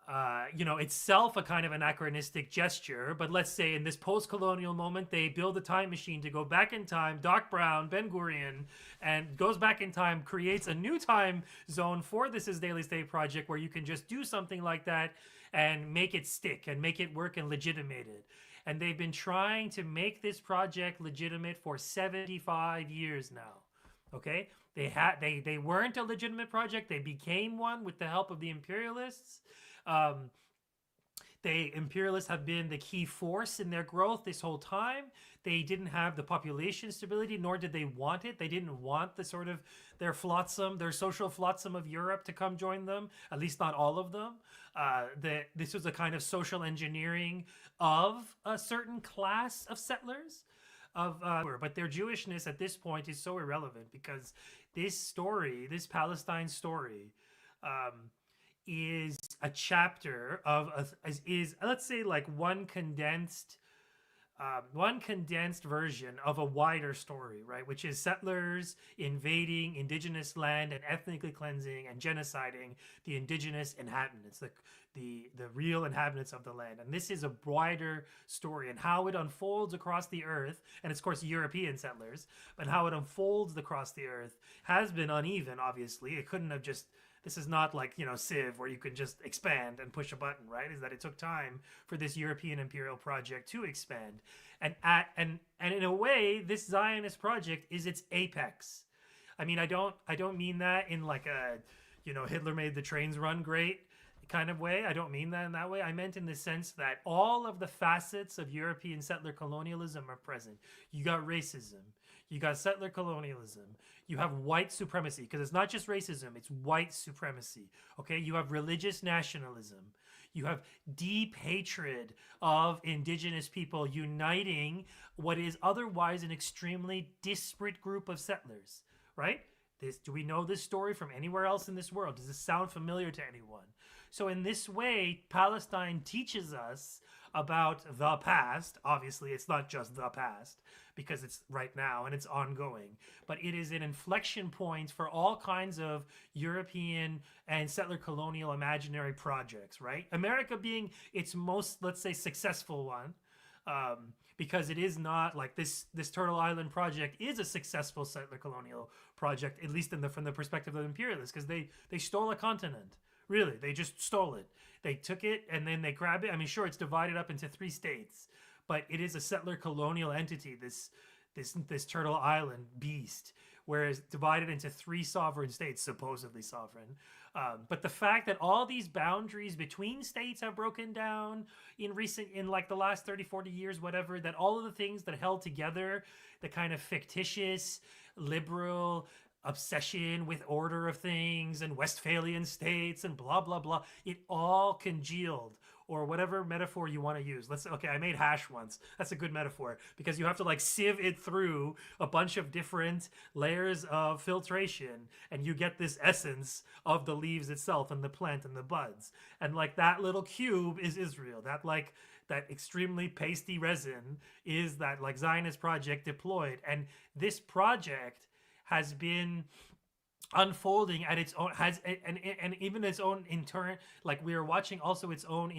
[SPEAKER 1] itself a kind of anachronistic gesture. But let's say in this post-colonial moment, they build a time machine to go back in time. Doc Brown, Ben Gurion, and goes back in time, creates a new time zone for this Israeli State project where you can just do something like that and make it stick and make it work and legitimate it. And they've been trying to make this project legitimate for 75 years now. Okay, they weren't a legitimate project. They became one with the help of the imperialists. The imperialists have been the key force in their growth this whole time. They didn't have the population stability, nor did they want it. They didn't want the sort of their social flotsam of Europe to come join them, at least not all of them. This was a kind of social engineering of a certain class of settlers. But their Jewishness at this point is so irrelevant because this Palestine story, is a chapter is let's say like one condensed version of a wider story, right? Which is settlers invading indigenous land and ethnically cleansing and genociding the indigenous inhabitants, the real inhabitants of the land. And this is a wider story, and how it unfolds across the earth, and it's of course European settlers, but how it unfolds across the earth has been uneven. Obviously, it couldn't have just. This is not like, Civ, where you can just expand and push a button, right? Is that it took time for this European imperial project to expand. And in a way, this Zionist project is its apex. I mean, I don't mean that in like a, Hitler made the trains run great kind of way. I don't mean that in that way. I meant in the sense that all of the facets of European settler colonialism are present. You got racism, you got settler colonialism, you have white supremacy, because it's not just racism, it's white supremacy. Okay, you have religious nationalism, you have deep hatred of indigenous people uniting what is otherwise an extremely disparate group of settlers, right? Do we know this story from anywhere else in this world? Does this sound familiar to anyone? So in this way, Palestine teaches us about the past. Obviously, it's not just the past, because it's right now and it's ongoing, but it is an inflection point for all kinds of European and settler colonial imaginary projects, right? America being its most, let's say, successful one, because it is not like this Turtle Island project is a successful settler colonial project, at least from the perspective of imperialists, because they stole a continent. Really, they just stole it. They took it and then they grabbed it. I mean, sure, it's divided up into 3 states, but it is a settler colonial entity, this Turtle Island beast, whereas divided into 3 sovereign states, supposedly sovereign. But the fact that all these boundaries between states have broken down in like the last 30, 40 years, whatever, that all of the things that held together the kind of fictitious, liberal obsession with order of things and Westphalian states and blah, blah, blah, it all congealed, or whatever metaphor you want to use. I made hash once. That's a good metaphor, because you have to like sieve it through a bunch of different layers of filtration, and you get this essence of the leaves itself and the plant and the buds. And like that little cube is Israel. That extremely pasty resin is that like Zionist project deployed. And this project has been unfolding at its own, and even its own internal, like we are watching also its own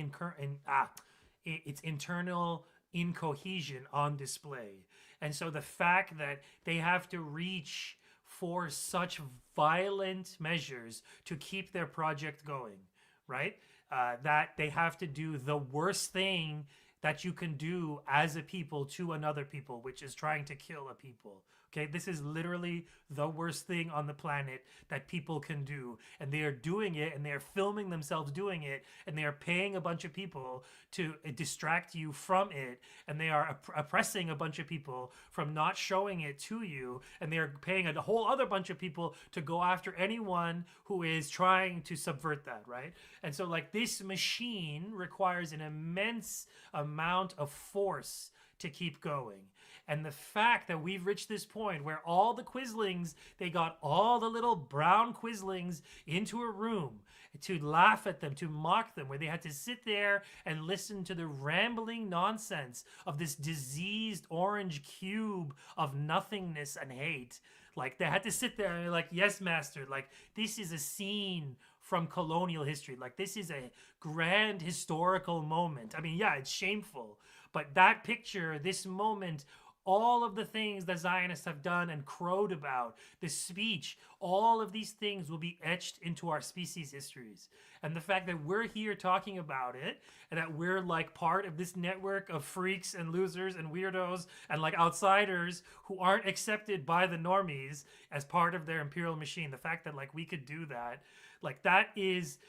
[SPEAKER 1] its internal incohesion on display. And so the fact that they have to reach for such violent measures to keep their project going, right? That they have to do the worst thing that you can do as a people to another people, which is trying to kill a people. Okay, this is literally the worst thing on the planet that people can do. And they are doing it, and they are filming themselves doing it, and they are paying a bunch of people to distract you from it, and they are oppressing a bunch of people from not showing it to you, and they are paying a whole other bunch of people to go after anyone who is trying to subvert that, right? And so like this machine requires an immense amount of force to keep going. And the fact that we've reached this point where all the Quislings, they got all the little brown Quislings into a room to laugh at them, to mock them, where they had to sit there and listen to the rambling nonsense of this diseased orange cube of nothingness and hate. Like they had to sit there and be like, yes, master, like this is a scene from colonial history. Like, this is a grand historical moment. I mean, yeah, it's shameful, but that picture, this moment, all of the things that Zionists have done and crowed about, this speech, all of these things will be etched into our species histories. And the fact that we're here talking about it, and that we're like part of this network of freaks and losers and weirdos and like outsiders who aren't accepted by the normies as part of their imperial machine, the fact that like we could do that, like that is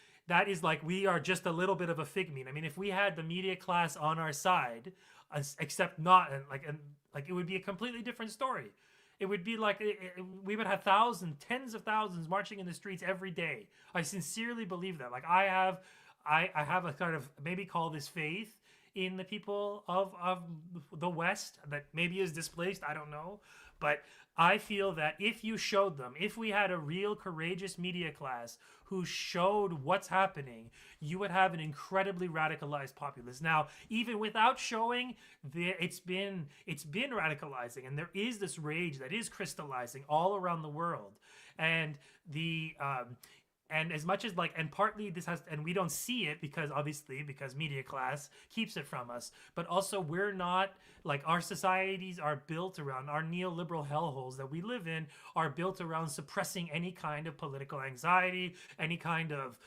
[SPEAKER 1] like we are just a little bit of a figment. I mean, if we had the media class on our side, except not, and like it would be a completely different story. It would be like we would have thousands, tens of thousands marching in the streets every day. I sincerely believe that. Like I have a kind of, maybe call this faith in the people of the West that maybe is displaced. I don't know, but I feel that if you showed them, if we had a real courageous media class who showed what's happening, you would have an incredibly radicalized populace. Now, even without showing, it's been radicalizing, and there is this rage that is crystallizing all around the world, and and as much as like, and partly this has, and we don't see it because media class keeps it from us, but also we're not, like, our societies are built around, our neoliberal hellholes that we live in are built around suppressing any kind of political anxiety, any kind of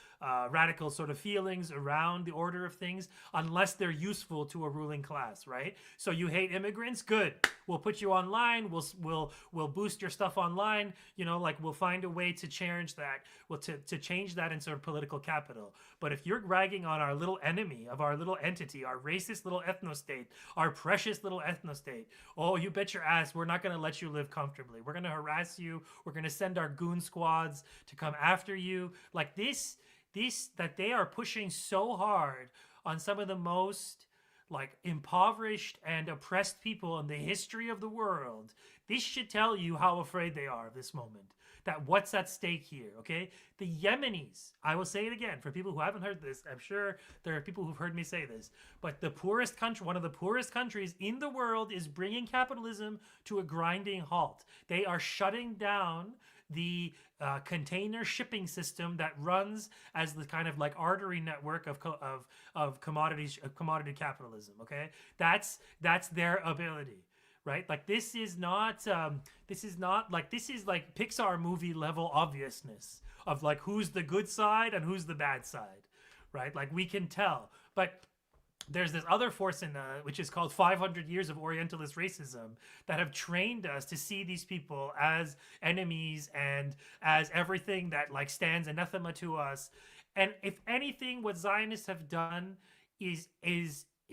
[SPEAKER 1] radical sort of feelings around the order of things, unless they're useful to a ruling class, right? So you hate immigrants? Good. We'll put you online. We'll boost your stuff online. You know, like, we'll find a way to change that. Well, to change that into political capital. But if you're ragging on our little enemy of our little entity, our racist little ethno-state, our precious little ethno-state, oh, you bet your ass we're not going to let you live comfortably. We're going to harass you. We're going to send our goon squads to come after you. Like this that they are pushing so hard on some of the most like impoverished and oppressed people in the history of the world. This should tell you how afraid they are of this moment. That what's at stake here, okay? The Yemenis, I will say it again for people who haven't heard this. I'm sure there are people who've heard me say this, but the poorest country, one of the poorest countries in the world, is bringing capitalism to a grinding halt. They are shutting down the container shipping system that runs as the kind of like artery network of commodity capitalism. Okay, that's their ability, right? Like this is like Pixar movie level obviousness of like who's the good side and who's the bad side, right? Like we can tell, but there's this other force in which is called 500 years of Orientalist racism that have trained us to see these people as enemies and as everything that like stands anathema to us. And if anything, what Zionists have done is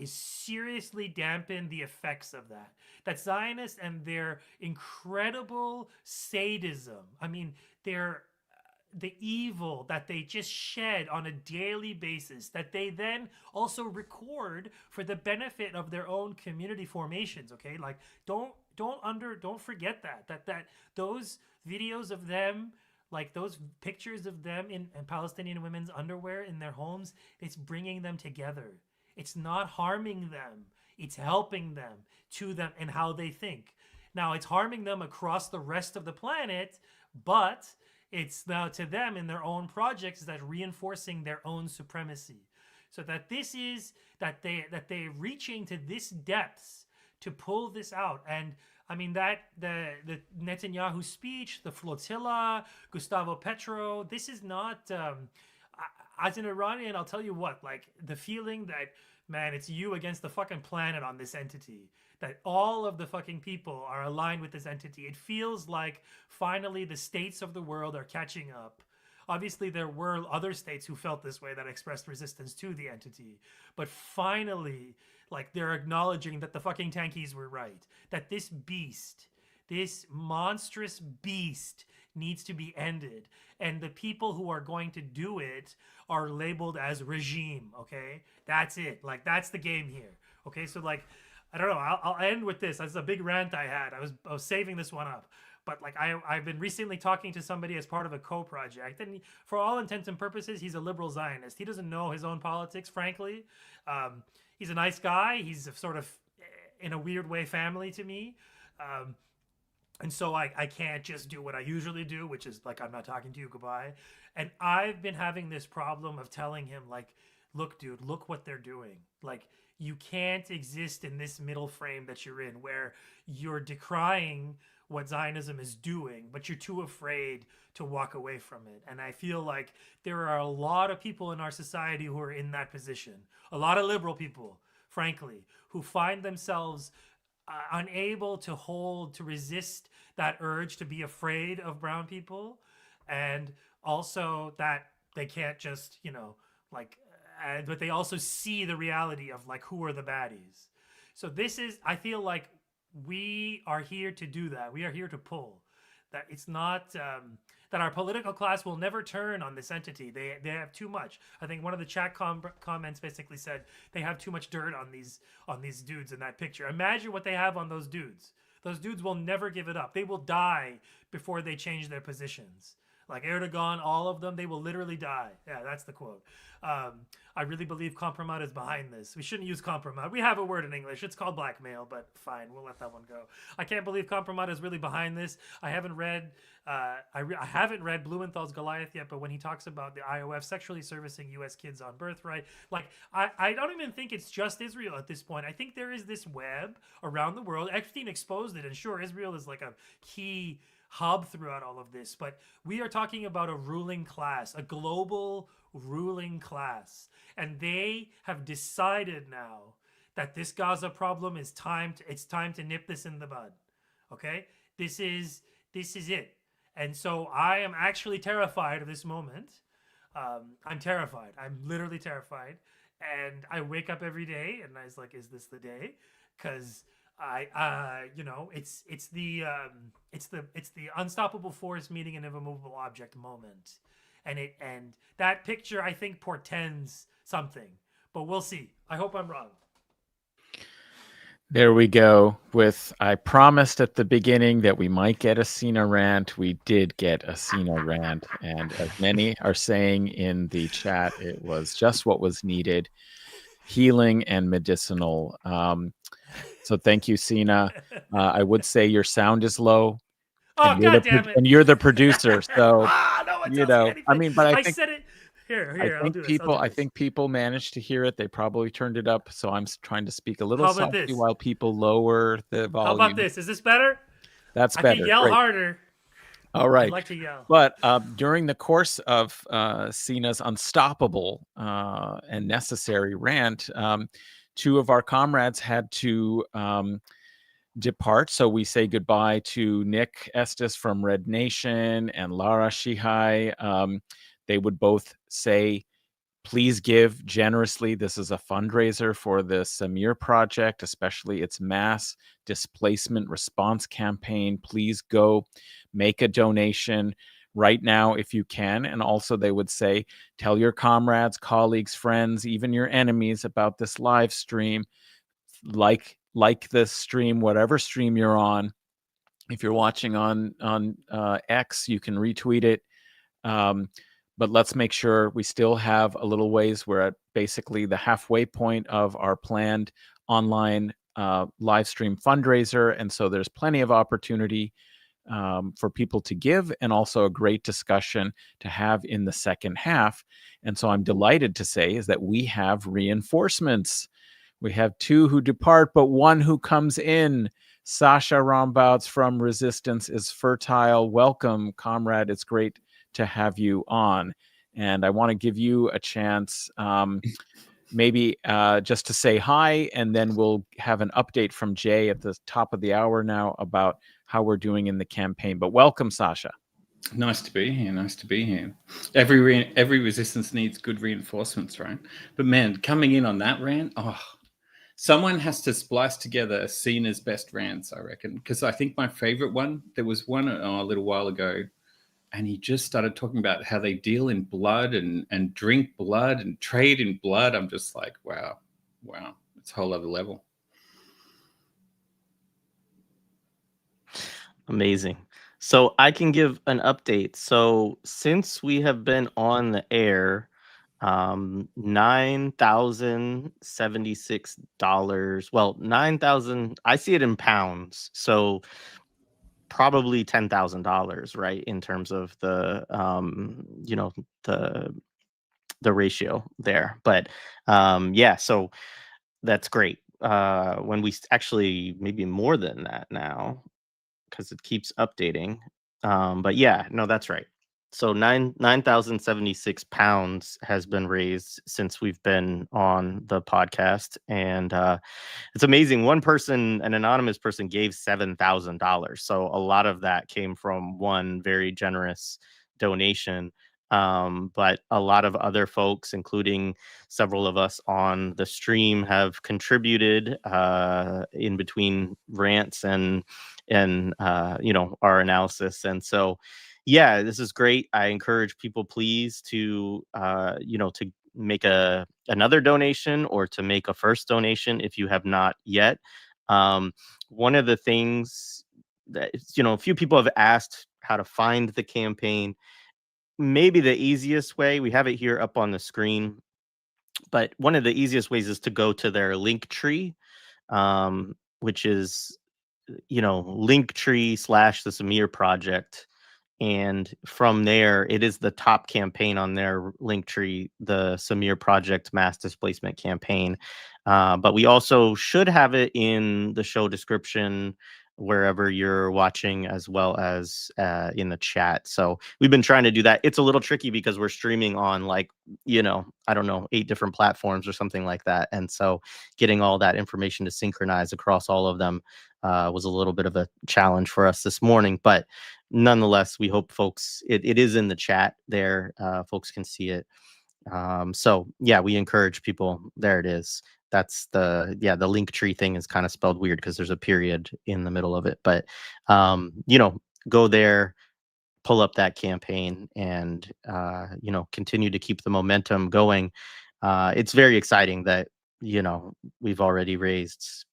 [SPEAKER 1] seriously dampen the effects of that. That Zionists and their incredible sadism, I mean, the evil that they just shed on a daily basis, that they then also record for the benefit of their own community formations. Okay, like don't forget that those videos of them, like those pictures of them in Palestinian women's underwear in their homes, it's bringing them together. It's not harming them. It's helping them to them and how they think. Now it's harming them across the rest of the planet, but it's now to them in their own projects that reinforcing their own supremacy. So that this is that they're reaching to this depths to pull this out. And I mean that the Netanyahu speech, the flotilla, Gustavo Petro, this is not as an Iranian, I'll tell you what, like the feeling that, man, it's you against the fucking planet on this entity. That all of the fucking people are aligned with this entity. It feels like finally the states of the world are catching up. Obviously, there were other states who felt this way that expressed resistance to the entity. But finally, like, they're acknowledging that the fucking tankies were right. That this beast, this monstrous beast, needs to be ended. And the people who are going to do it are labeled as regime, okay? That's it. Like, that's the game here. Okay, so, like, I don't know. I'll end with this. That's a big rant I had. I was saving this one up. But like I've been recently talking to somebody as part of a co-project, and for all intents and purposes, he's a liberal Zionist. He doesn't know his own politics, frankly. He's a nice guy. He's sort of, in a weird way, family to me. And so I can't just do what I usually do, which is like, I'm not talking to you, goodbye. And I've been having this problem of telling him, like, look, dude, look what they're doing. Like, you can't exist in this middle frame that you're in where you're decrying what Zionism is doing, but you're too afraid to walk away from it. And I feel like there are a lot of people in our society who are in that position. A lot of liberal people, frankly, who find themselves unable to resist that urge to be afraid of brown people, and also that they can't just, like, but they also see the reality of, like, who are the baddies. So this is, I feel like we are here to do that. We are here to pull that. It's not that our political class will never turn on this entity. They have too much. I think one of the chat comments basically said they have too much dirt on these dudes in that picture. Imagine what they have on those dudes. Those dudes will never give it up. They will die before they change their positions. Like Erdogan, all of them, they will literally die. Yeah, that's the quote. I really believe compromat is behind this. We shouldn't use compromat. We have a word in English. It's called blackmail, but fine, we'll let that one go. I can't believe compromat is really behind this. I haven't read I haven't read Blumenthal's Goliath yet, but when he talks about the IOF sexually servicing U.S. kids on birthright, like, I don't even think it's just Israel at this point. I think there is this web around the world. Epstein exposed it, and sure, Israel is like a key hub throughout all of this, but we are talking about a ruling class, a global ruling class, and they have decided now that this Gaza problem is time to nip this in the bud. Okay, this is it. And so I am actually terrified of this moment. I'm terrified. I'm literally terrified. And I wake up every day and I was like, is this the day? Because it's the unstoppable force meeting an immovable object moment, and that picture, I think, portends something. But we'll see. I hope I'm wrong.
[SPEAKER 2] There we go. I promised at the beginning that we might get a Cena rant. We did get a Cena rant, and as many are saying in the chat, it was just what was needed, healing and medicinal. So thank you, Cena. I would say your sound is low.
[SPEAKER 1] Oh, God damn it!
[SPEAKER 2] And you're the producer, so
[SPEAKER 1] no one tells me anything.
[SPEAKER 2] I mean, but I think
[SPEAKER 1] said it. Here,
[SPEAKER 2] I think people managed to hear it. They probably turned it up, so I'm trying to speak a little softly while people lower the volume.
[SPEAKER 1] How about this? Is this better?
[SPEAKER 2] That's better.
[SPEAKER 1] I can yell harder.
[SPEAKER 2] All right.
[SPEAKER 1] I'd like to yell.
[SPEAKER 2] But during the course of Cena's unstoppable and necessary rant, two of our comrades had to depart. So we say goodbye to Nick Estes from Red Nation and Lara Shihai. They would both say, please give generously. This is a fundraiser for the Samir Project, especially its mass displacement response campaign. Please go make a donation right now if you can. And also they would say, tell your comrades, colleagues, friends, even your enemies about this live stream. Like this stream, whatever stream you're on. If you're watching on X, you can retweet it. But let's make sure we still have a little ways. We're at basically the halfway point of our planned online live stream fundraiser. And so there's plenty of opportunity for people to give, and also a great discussion to have in the second half. And so I'm delighted to say is that we have reinforcements. We have two who depart, but one who comes in. Sasha Rombouts from Resistance is fertile. Welcome, comrade. It's great to have you on. And I want to give you a chance, maybe just to say hi, and then we'll have an update from Jay at the top of the hour now about how we're doing in the campaign. But welcome, Sasha.
[SPEAKER 9] Nice to be here. Every resistance needs good reinforcements, right? But man, coming in on that rant, someone has to splice together Cena's best rants, I reckon. Because I think my favorite one, there was one a little while ago, and he just started talking about how they deal in blood and drink blood and trade in blood. I'm just like, wow, it's a whole other level.
[SPEAKER 7] Amazing. So I can give an update. So since we have been on the air, $9,076. Well, 9,000. I see it in pounds. So probably $10,000, right, in terms of the the ratio there. But yeah, so that's great. When we actually maybe more than that now, because it keeps updating. But yeah, no, that's right. So 9,076 pounds has been raised since we've been on the podcast, and it's amazing. One person, an anonymous person, gave $7,000. So a lot of that came from one very generous donation. But a lot of other folks, including several of us on the stream, have contributed in between rants and our analysis. And so, yeah, this is great. I encourage people, please, to to make another donation or to make a first donation if you have not yet. One of the things that a few people have asked how to find the campaign. Maybe the easiest way, we have it here up on the screen, but one of the easiest ways is to go to their link tree, which is Linktree / the Samir Project. And from there, it is the top campaign on their Linktree, the Samir Project Mass Displacement Campaign. But we also should have it in the show description wherever you're watching, as well as in the chat. So we've been trying to do that. It's a little tricky because we're streaming on I don't know, 8 different platforms or something like that. And so getting all that information to synchronize across all of them was a little bit of a challenge for us this morning. But nonetheless, we hope folks, it is in the chat there. Folks can see it. So yeah, we encourage people. There it is. That's the Linktree thing is kind of spelled weird because there's a period in the middle of it. But go there, pull up that campaign, and continue to keep the momentum going. It's very exciting that we've already raised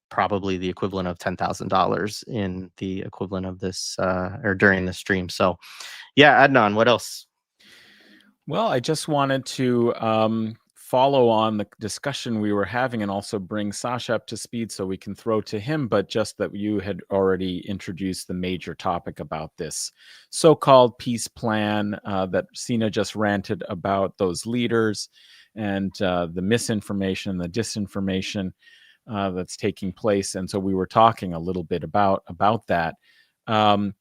[SPEAKER 7] probably the equivalent of $10,000 in the equivalent of this or during the stream. So yeah, Adnan, what else?
[SPEAKER 2] Well, I just wanted to follow on the discussion we were having and also bring Sasha up to speed so we can throw to him, but just that you had already introduced the major topic about this so-called peace plan that Sina just ranted about, those leaders and the misinformation, the disinformation that's taking place. And so we were talking a little bit about that. I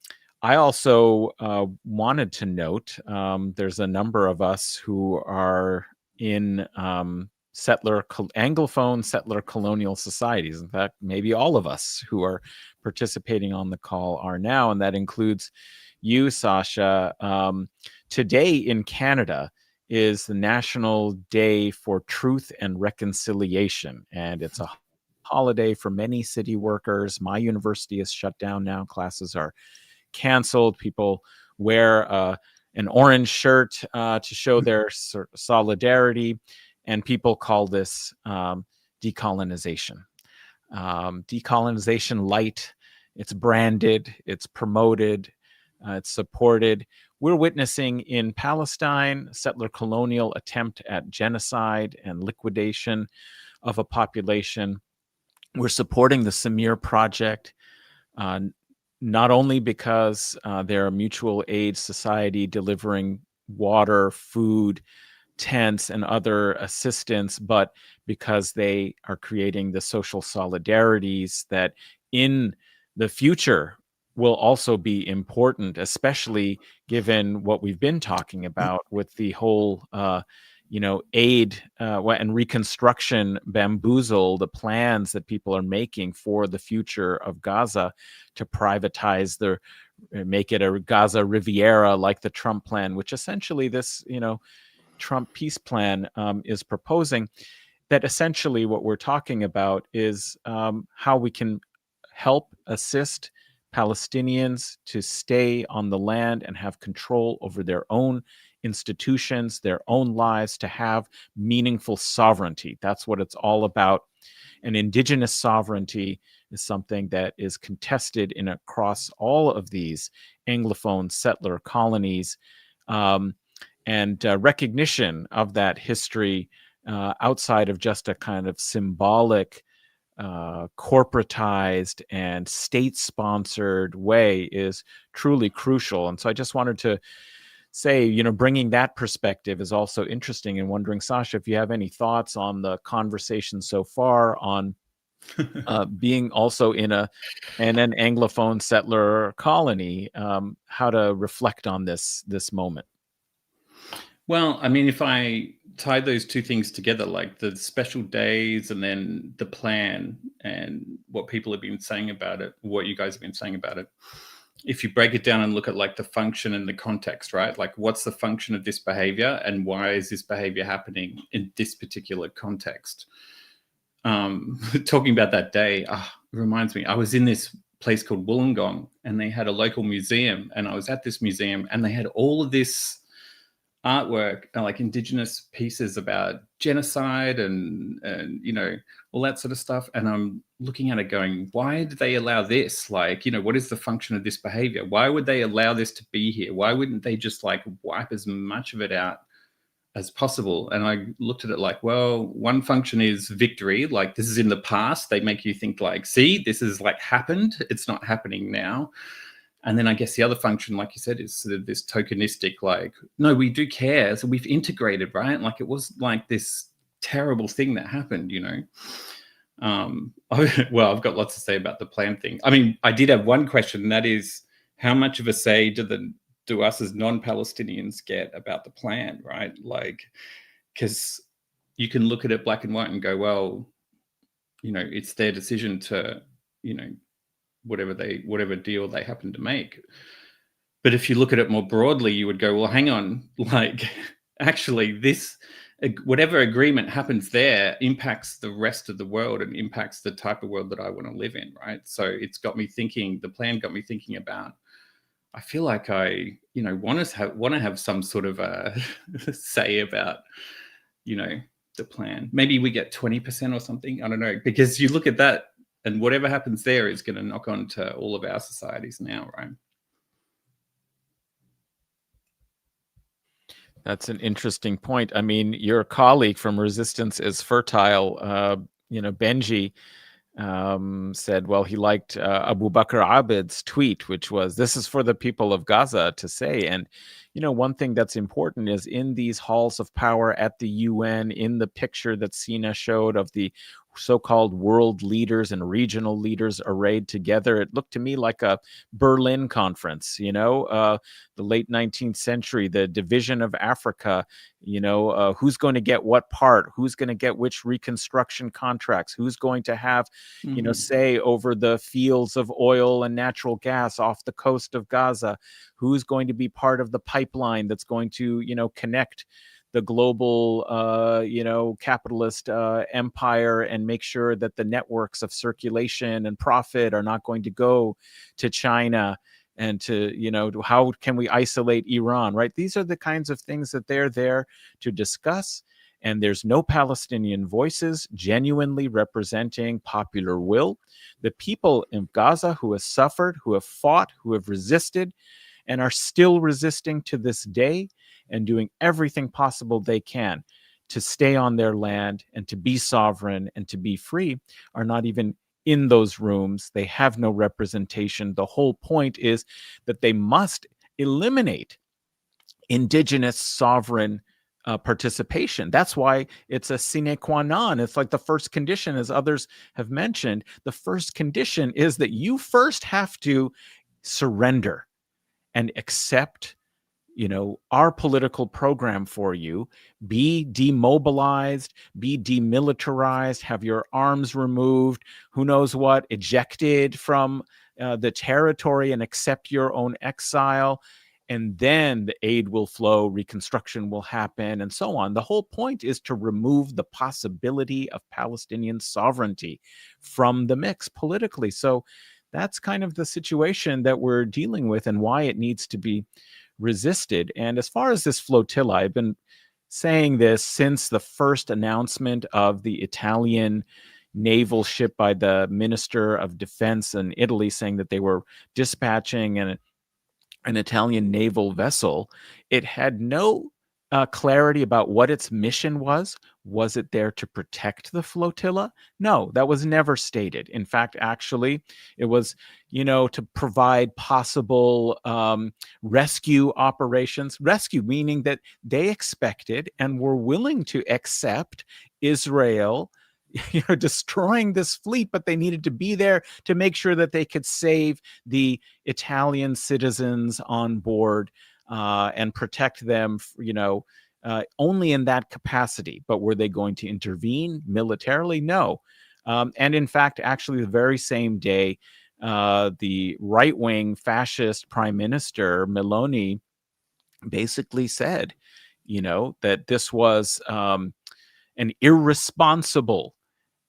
[SPEAKER 2] also wanted to note there's a number of us who are in Anglophone settler colonial societies. In fact, maybe all of us who are participating on the call are now, and that includes you, Sasha. Today in Canada is the National Day for Truth and Reconciliation, and it's a holiday for many city workers. My university is shut down now. Classes are canceled. People wear an orange shirt to show their solidarity, and people call this decolonization. Decolonization light. It's branded, it's promoted, it's supported. We're witnessing in Palestine settler colonial attempt at genocide and liquidation of a population. We're supporting the Samir Project, not only because they're a mutual aid society delivering water, food, tents, and other assistance, but because they are creating the social solidarities that in the future will also be important, especially given what we've been talking about with the whole aid and reconstruction bamboozle, the plans that people are making for the future of Gaza to privatize make it a Gaza Riviera like the Trump plan, which essentially this, Trump peace plan is proposing. That essentially what we're talking about is how we can help assist Palestinians to stay on the land and have control over their own institutions, their own lives, to have meaningful sovereignty. That's what it's all about. And indigenous sovereignty is something that is contested across all of these Anglophone settler colonies, and recognition of that history outside of just a kind of symbolic corporatized and state-sponsored way is truly crucial. And so I just wanted to say, you know, bringing that perspective is also interesting, and wondering, Sasha, if you have any thoughts on the conversation so far on being also in an Anglophone settler colony, how to reflect on this moment.
[SPEAKER 9] Well, I mean, if I tie those two things together, like the special days and then the plan and what people have been saying about it, what you guys have been saying about it, if you break it down and look at like the function and the context, right? Like, what's the function of this behavior and why is this behavior happening in this particular context? Talking about that day, it reminds me, I was in this place called Wollongong and they had a local museum, and I was at this museum and they had all of this artwork, like indigenous pieces about genocide and you know, all that sort of stuff. And I'm looking at it going, why did they allow this? Like, you know, what is the function of this behavior? Why would they allow this to be here? Why wouldn't they just like wipe as much of it out as possible? And I looked at it like, well, one function is victory. Like, this is in the past. They make you think like, see, this is like happened. It's not happening now. And then I guess the other function, like you said, is sort of this tokenistic, like, no, we do care. So we've integrated, right? Like, it was like this terrible thing that happened, you know? Well, I've got lots to say about the plan thing. I mean, I did have one question, and that is, how much of a say do us as non-Palestinians get about the plan, right? Like, because you can look at it black and white and go, well, you know, it's their decision to, you know, whatever deal they happen to make. But if you look at it more broadly, you would go, well, hang on, like, actually this, whatever agreement happens there impacts the rest of the world and impacts the type of world that I want to live in, right? So it's got me thinking, the plan got me thinking about, I feel like I, you know, want to have some sort of a say about, you know, the plan. Maybe we get 20% or something. I don't know, because you look at that, and whatever happens there is going to knock on to all of our societies now, right?
[SPEAKER 2] That's an interesting point. I mean, your colleague from Resistance is Fertile, you know, Benji, said, well, he liked Abu Bakr Abed's tweet, which was, this is for the people of Gaza to say. And, you know, one thing that's important is in these halls of power at the UN, in the picture that Sina showed of the so-called world leaders and regional leaders arrayed together, it looked to me like a Berlin conference, you know, the late 19th century, the division of Africa, you know, who's going to get what part, who's going to get which reconstruction contracts, who's going to have, you know, say over the fields of oil and natural gas off the coast of Gaza, who's going to be part of the pipeline that's going to, you know, connect the global, you know, capitalist empire and make sure that the networks of circulation and profit are not going to go to China, and to, you know, how can we isolate Iran, right? These are the kinds of things that they're there to discuss. And there's no Palestinian voices genuinely representing popular will. The people in Gaza who have suffered, who have fought, who have resisted, and are still resisting to this day, and doing everything possible they can to stay on their land and to be sovereign and to be free, are not even in those rooms. They have no representation. The whole point is that they must eliminate indigenous sovereign participation. That's why it's a sine qua non. It's like the first condition, as others have mentioned. The first condition is that you first have to surrender and accept, you know, our political program for you, be demobilized, be demilitarized, have your arms removed, who knows what, ejected from the territory, and accept your own exile. And then the aid will flow, reconstruction will happen, and so on. The whole point is to remove the possibility of Palestinian sovereignty from the mix politically. So that's kind of the situation that we're dealing with, and why it needs to be resisted. And as far as this flotilla, I've been saying this since the first announcement of the Italian naval ship by the Minister of Defense in Italy, saying that they were dispatching an Italian naval vessel. It had no clarity about what its mission was. Was it there to protect the flotilla? No, that was never stated. In fact, actually, it was, to provide possible rescue operations. Rescue meaning that they expected and were willing to accept Israel destroying this fleet, but they needed to be there to make sure that they could save the Italian citizens on board and protect them, only in that capacity. But were they going to intervene militarily? No. And in fact, actually, the very same day, the right-wing fascist prime minister, Meloni, basically said, that this was an irresponsible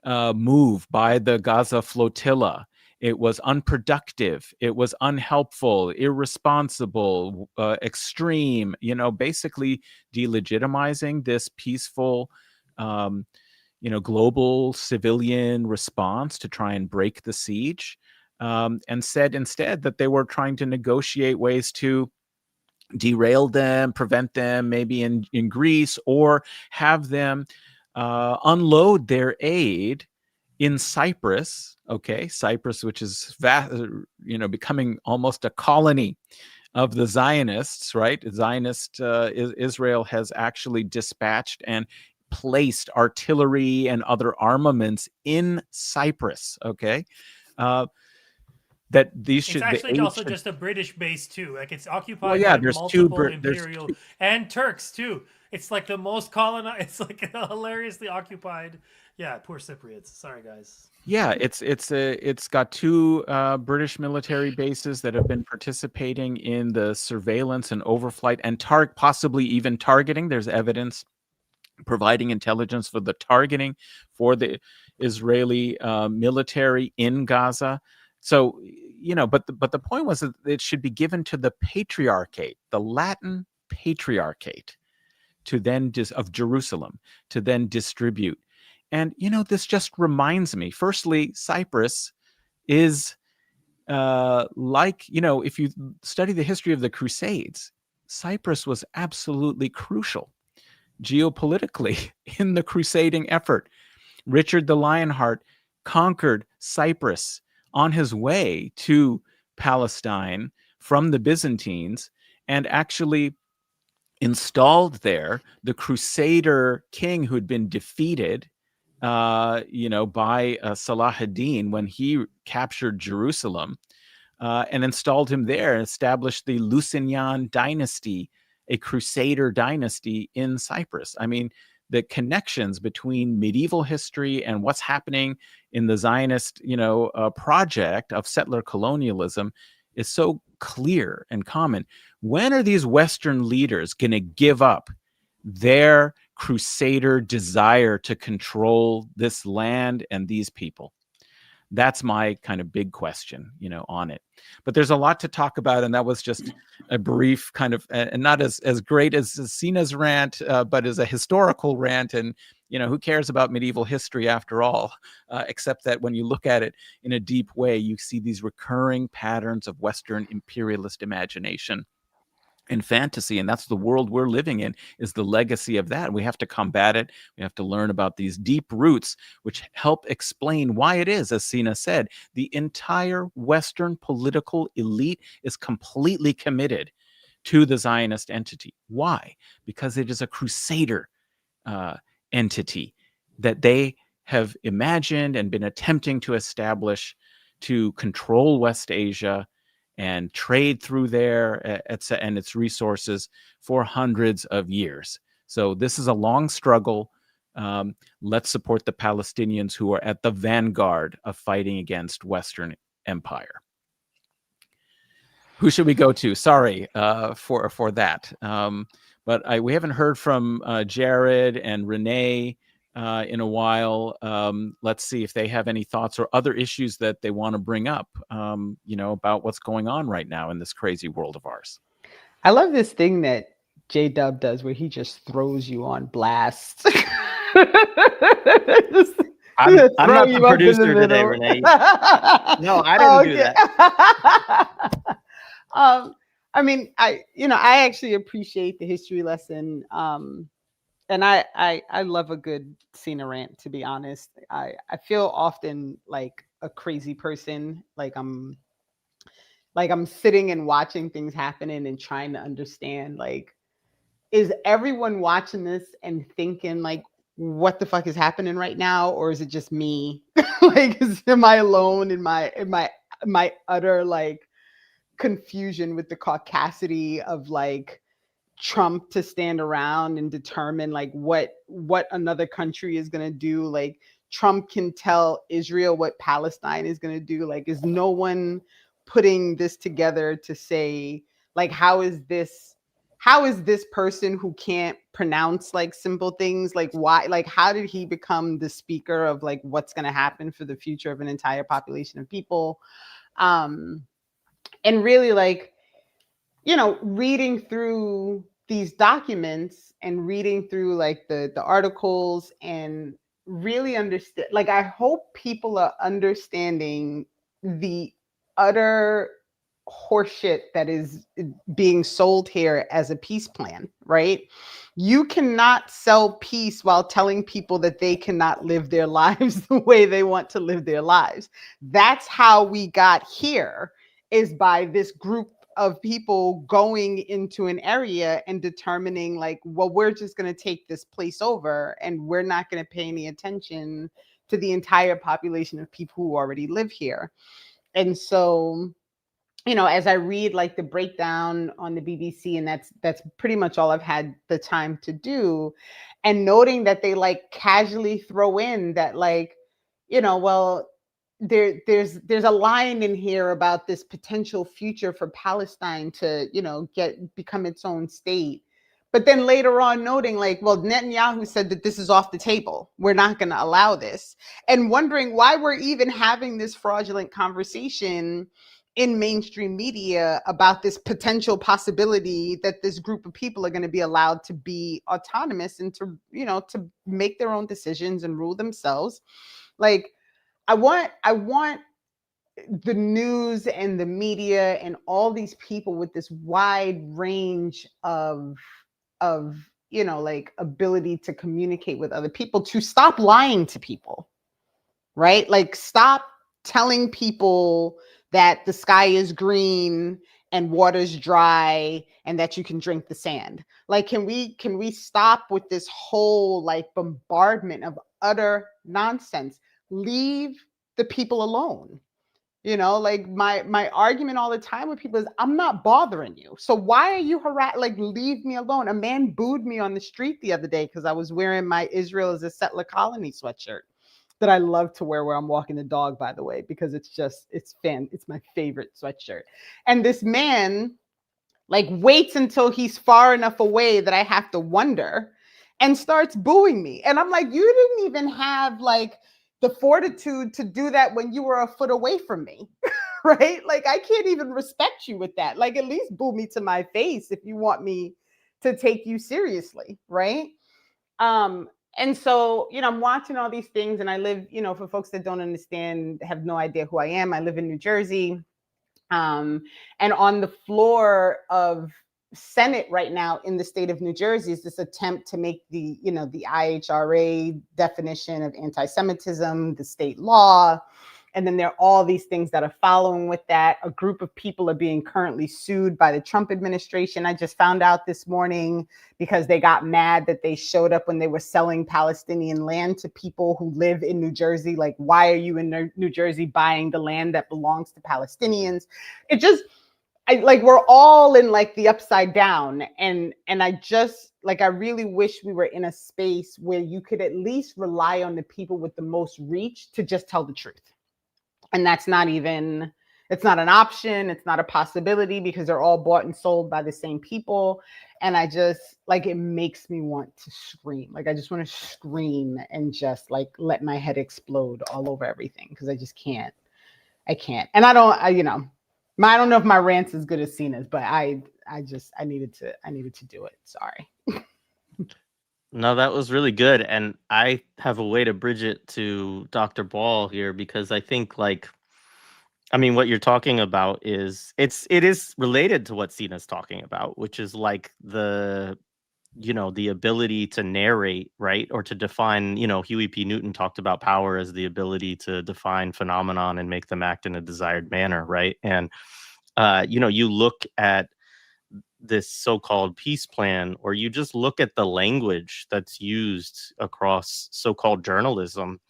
[SPEAKER 2] move by the Gaza flotilla. It was unproductive. It was unhelpful, irresponsible, extreme, basically delegitimizing this peaceful, global civilian response to try and break the siege, and said instead that they were trying to negotiate ways to derail them, prevent them maybe in Greece, or have them unload their aid in Cyprus. Okay, Cyprus, which is becoming almost a colony of the Zionists, right? Israel has actually dispatched and placed artillery and other armaments in Cyprus. Okay. That these should.
[SPEAKER 1] It's actually also just a British base too. Like it's occupied
[SPEAKER 2] Well, yeah,
[SPEAKER 1] by
[SPEAKER 2] there's
[SPEAKER 1] multiple imperial and Turks too. It's like the most colonized. It's like hilariously occupied. Yeah, poor Cypriots. Sorry, guys.
[SPEAKER 2] Yeah, it's got two British military bases that have been participating in the surveillance and overflight and possibly even targeting. There's evidence providing intelligence for the targeting for the Israeli military in Gaza. So, but the point was that it should be given to the patriarchate, the Latin patriarchate, to then of Jerusalem, to then distribute. And, this just reminds me, firstly, Cyprus is if you study the history of the Crusades, Cyprus was absolutely crucial geopolitically in the crusading effort. Richard the Lionheart conquered Cyprus on his way to Palestine from the Byzantines and actually installed there the Crusader king who had been defeated by Salah ad-Din when he captured Jerusalem, and installed him there and established the Lusignan dynasty, a Crusader dynasty in Cyprus. I mean, the connections between medieval history and what's happening in the Zionist, project of settler colonialism is so clear and common. When are these Western leaders going to give up their Crusader desire to control this land and these people? That's my kind of big question, on it. But there's a lot to talk about, and that was just a brief kind of, and not as great as Sina's rant, but as a historical rant. And who cares about medieval history after all? Except that when you look at it in a deep way, you see these recurring patterns of Western imperialist imagination and fantasy, and that's the world we're living in, is the legacy of that. We have to combat it. We have to learn about these deep roots, which help explain why it is, as Sina said, the entire Western political elite is completely committed to the Zionist entity. Why? Because it is a Crusader entity that they have imagined and been attempting to establish to control West Asia and trade through there and its resources for hundreds of years. So this is a long struggle. Let's support the Palestinians who are at the vanguard of fighting against Western empire. Who should we go to? Sorry for that. But we haven't heard from Jared and Renee in a while. Let's see if they have any thoughts or other issues that they want to bring up, about what's going on right now in this crazy world of ours.
[SPEAKER 4] I love this thing that J-Dub does where he just throws you on blast.
[SPEAKER 7] I'm not the producer today, Renee. No, I didn't do that.
[SPEAKER 4] I mean, I actually appreciate the history lesson. And I love a good Cena rant, to be honest. I feel often like a crazy person. Like I'm sitting and watching things happening and trying to understand, like, is everyone watching this and thinking like, what the fuck is happening right now? Or is it just me? Like, am I alone in my utter like confusion with the caucasity of like Trump to stand around and determine like what another country is going to do? Like, Trump can tell Israel what Palestine is going to do. Like, is no one putting this together to say, like, how is this person who can't pronounce like simple things, like, why, like, how did he become the speaker of like what's going to happen for the future of an entire population of people? And really, like, reading through these documents and reading through like the articles and really understand, like, I hope people are understanding the utter horseshit that is being sold here as a peace plan, right? You cannot sell peace while telling people that they cannot live their lives the way they want to live their lives. That's how we got here, is by this group of people going into an area and determining like, well, we're just going to take this place over and we're not going to pay any attention to the entire population of people who already live here. And so, as I read like the breakdown on the BBC, and that's pretty much all I've had the time to do, and noting that they like casually throw in that, like, well, there's a line in here about this potential future for Palestine to, become its own state. But then later on noting like, well, Netanyahu said that this is off the table. We're not going to allow this. And wondering why we're even having this fraudulent conversation in mainstream media about this potential possibility that this group of people are going to be allowed to be autonomous and to, to make their own decisions and rule themselves. Like, I want the news and the media and all these people with this wide range of like ability to communicate with other people to stop lying to people, right? Like, stop telling people that the sky is green and water's dry and that you can drink the sand. Like, can we stop with this whole like bombardment of utter nonsense? Leave the people alone. Like, my argument all the time with people is, I'm not bothering you. So why are you like, leave me alone. A man booed me on the street the other day because I was wearing my Israel is a settler colony sweatshirt that I love to wear where I'm walking the dog, by the way, because it's my favorite sweatshirt. And this man like waits until he's far enough away that I have to wonder and starts booing me. And I'm like, you didn't even have like the fortitude to do that when you were a foot away from me, right? Like, I can't even respect you with that. Like, at least boo me to my face if you want me to take you seriously, right? And so, I'm watching all these things, and I live, for folks that don't understand, have no idea who I am, I live in New Jersey. And on the floor of Senate right now in the state of New Jersey is this attempt to make the IHRA definition of anti-Semitism, the state law. And then there are all these things that are following with that. A group of people are being currently sued by the Trump administration. I just found out this morning because they got mad that they showed up when they were selling Palestinian land to people who live in New Jersey. Like, why are you in New Jersey buying the land that belongs to Palestinians? It just, we're all in like the upside down. And I just, like, I really wish we were in a space where you could at least rely on the people with the most reach to just tell the truth. And that's not even, it's not an option. It's not a possibility because they're all bought and sold by the same people. And I just, like, it makes me want to scream. Like, I just want to scream and just like let my head explode all over everything because I just can't. I can't. And I don't know if my rant's as good as Cena's, but I needed to do it. Sorry.
[SPEAKER 7] No, that was really good. And I have a way to bridge it to Dr. Ball here because I think, like, I mean, what you're talking about is it is related to what Sina's talking about, which is like the ability to narrate, right? Or to define, Huey P. Newton talked about power as the ability to define phenomenon and make them act in a desired manner, right? And you look at this so-called peace plan, or you just look at the language that's used across so-called journalism,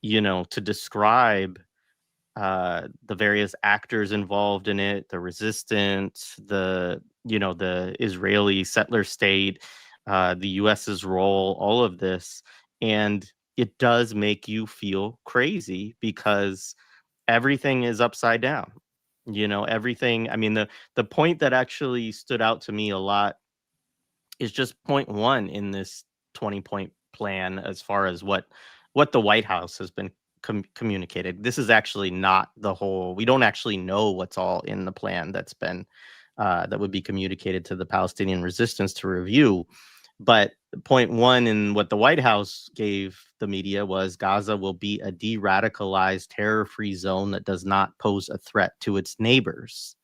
[SPEAKER 7] to describe the various actors involved in it, the resistance, the Israeli settler state, the US's role, all of this. And it does make you feel crazy because everything is upside down. Everything. I mean, the point that actually stood out to me a lot is just point one in this 20-point plan as far as what the White House has been communicated. This is actually not the whole. We don't actually know what's all in the plan that's been that would be communicated to the Palestinian resistance to review. But point one in what the White House gave the media was Gaza will be a de-radicalized, terror-free zone that does not pose a threat to its neighbors.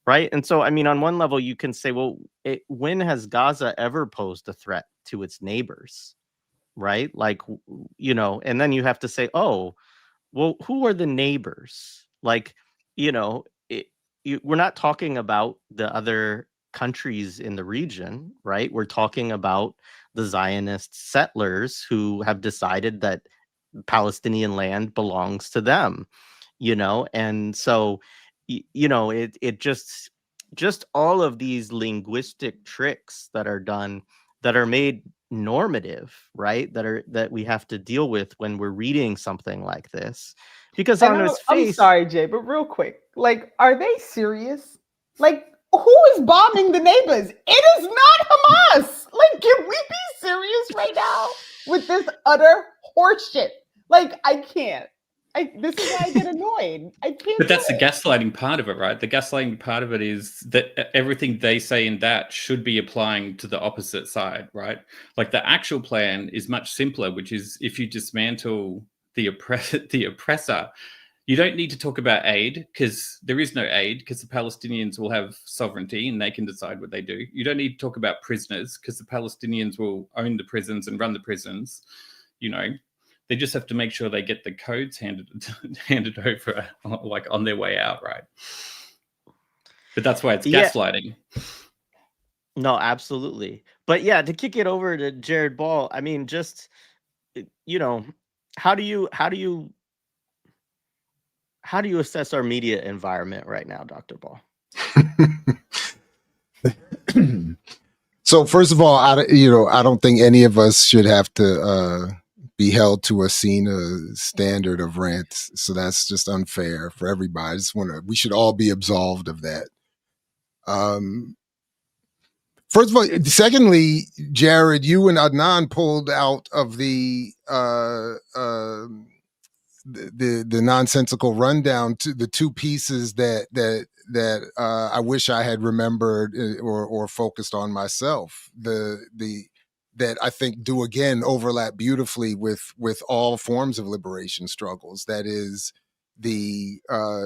[SPEAKER 7] Right. And so, I mean, on one level, you can say, well, when has Gaza ever posed a threat to its neighbors? Right. Like, and then you have to say, oh, well, who are the neighbors? Like, we're not talking about the other countries in the region, right? We're talking about the Zionist settlers who have decided that Palestinian land belongs to them, and so, it just all of these linguistic tricks that are done that are made normative, right? That we have to deal with when we're reading something like this. Because
[SPEAKER 4] And
[SPEAKER 7] on its
[SPEAKER 4] I'm
[SPEAKER 7] face,
[SPEAKER 4] sorry, Jay, but real quick, like, are they serious? Like, who is bombing the neighbors? It is not Hamas. Like, can we be serious right now with this utter horseshit? Like, I can't. This is why I get annoyed. I can't.
[SPEAKER 9] But that's the gaslighting part of it, right? The gaslighting part of it is that everything they say in that should be applying to the opposite side, right? Like the actual plan is much simpler, which is if you dismantle the oppressor, you don't need to talk about aid because there is no aid because the Palestinians will have sovereignty and they can decide what they do. You don't need to talk about prisoners because the Palestinians will own the prisons and run the prisons. They just have to make sure they get the codes handed over like on their way out, right? But that's why it's gaslighting.
[SPEAKER 7] No, absolutely. But yeah, to kick it over to Jared Ball, I mean, just how do you assess our media environment right now, Dr. Ball?
[SPEAKER 5] So first of all, I don't think any of us should have to be held to a standard of rants. So that's just unfair for everybody. We should all be absolved of that. First of all, secondly, Jared, you and Adnan pulled out of the nonsensical rundown to the two pieces that I wish I had remembered or focused on myself. That I think do again overlap beautifully with all forms of liberation struggles. That is the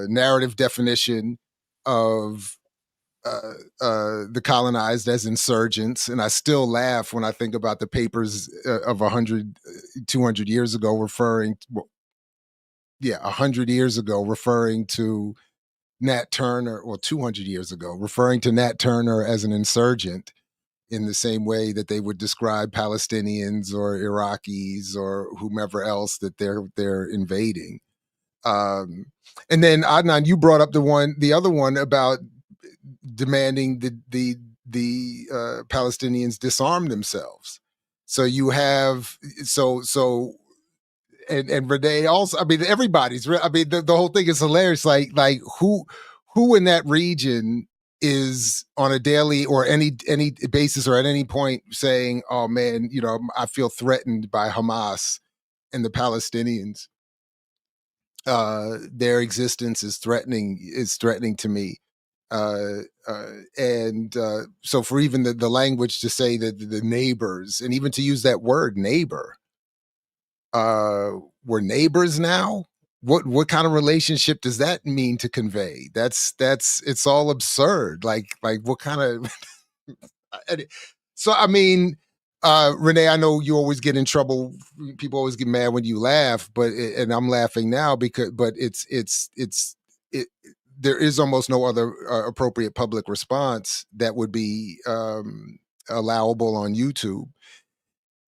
[SPEAKER 5] narrative definition of the colonized as insurgents. And I still laugh when I think about the papers of 100, 200 years ago referring to 100 years ago referring to Nat Turner, or 200 years ago referring to Nat Turner as an insurgent in the same way that they would describe Palestinians or Iraqis or whomever else that they're invading. And then Adnan, you brought up the other one about demanding the Palestinians disarm themselves. So you have and Renee also. I mean, everybody's. I mean, the whole thing is hilarious. Like who in that region is on a daily or any basis or at any point saying, "Oh man, I feel threatened by Hamas and the Palestinians. Their existence is threatening to me." So for even the language to say that the neighbors, and even to use that word neighbor, we're neighbors now. what kind of relationship does that mean to convey? It's all absurd. Like what kind of so I mean, Renee, I know you always get in trouble. People always get mad when you laugh, and I'm laughing now but there is almost no other appropriate public response that would be allowable on YouTube.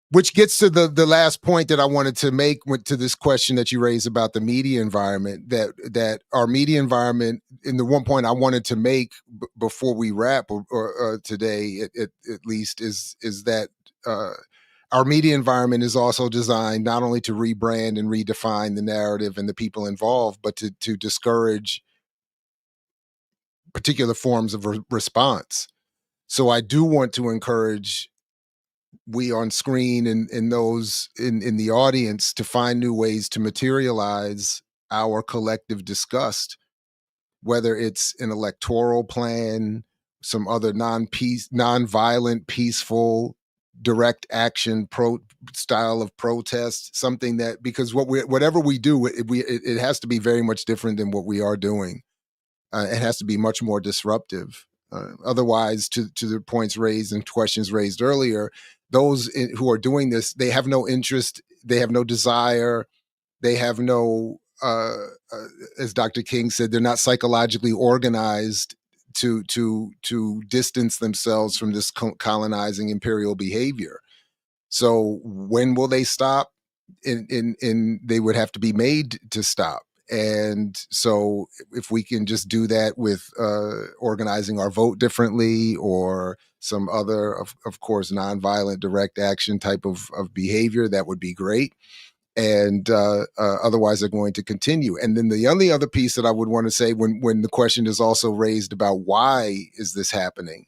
[SPEAKER 5] Which gets to the last point that I wanted to make to this question that you raised about the media environment, that our media environment, and the one point I wanted to make before we wrap or today at least is that our media environment is also designed not only to rebrand and redefine the narrative and the people involved, but to discourage particular forms of response. So I do want to encourage we on screen and those in the audience to find new ways to materialize our collective disgust, whether it's an electoral plan, some other non-violent, peaceful, direct action style of protest, something that, because whatever we do, it has to be very much different than what we are doing. It has to be much more disruptive. Otherwise, to the points raised and questions raised earlier, those who are doing this, they have no interest, they have no desire, they have no, as Dr. King said, they're not psychologically organized to distance themselves from this colonizing imperial behavior. So when will they stop? They would have to be made to stop. And so if we can just do that with organizing our vote differently or some other, of course, nonviolent direct action type of behavior, that would be great. And otherwise they're going to continue. And then the only other piece that I would want to say when the question is also raised about why is this happening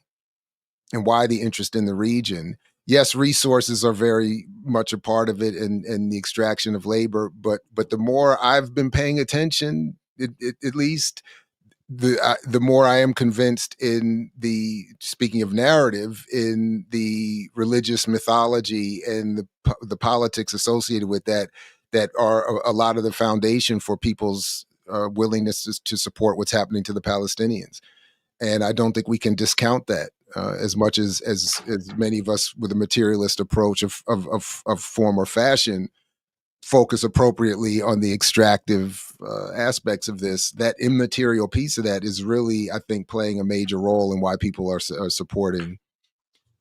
[SPEAKER 5] and why the interest in the region, yes, resources are very much a part of it and the extraction of labor. But the more I've been paying attention, at least the more I am convinced in speaking of narrative, in the religious mythology and the politics associated with that are a lot of the foundation for people's willingness to support what's happening to the Palestinians. And I don't think we can discount that as much as many of us with a materialist approach of form or fashion focus appropriately on the extractive aspects of this. That immaterial piece of that is really, I think, playing a major role in why people are supporting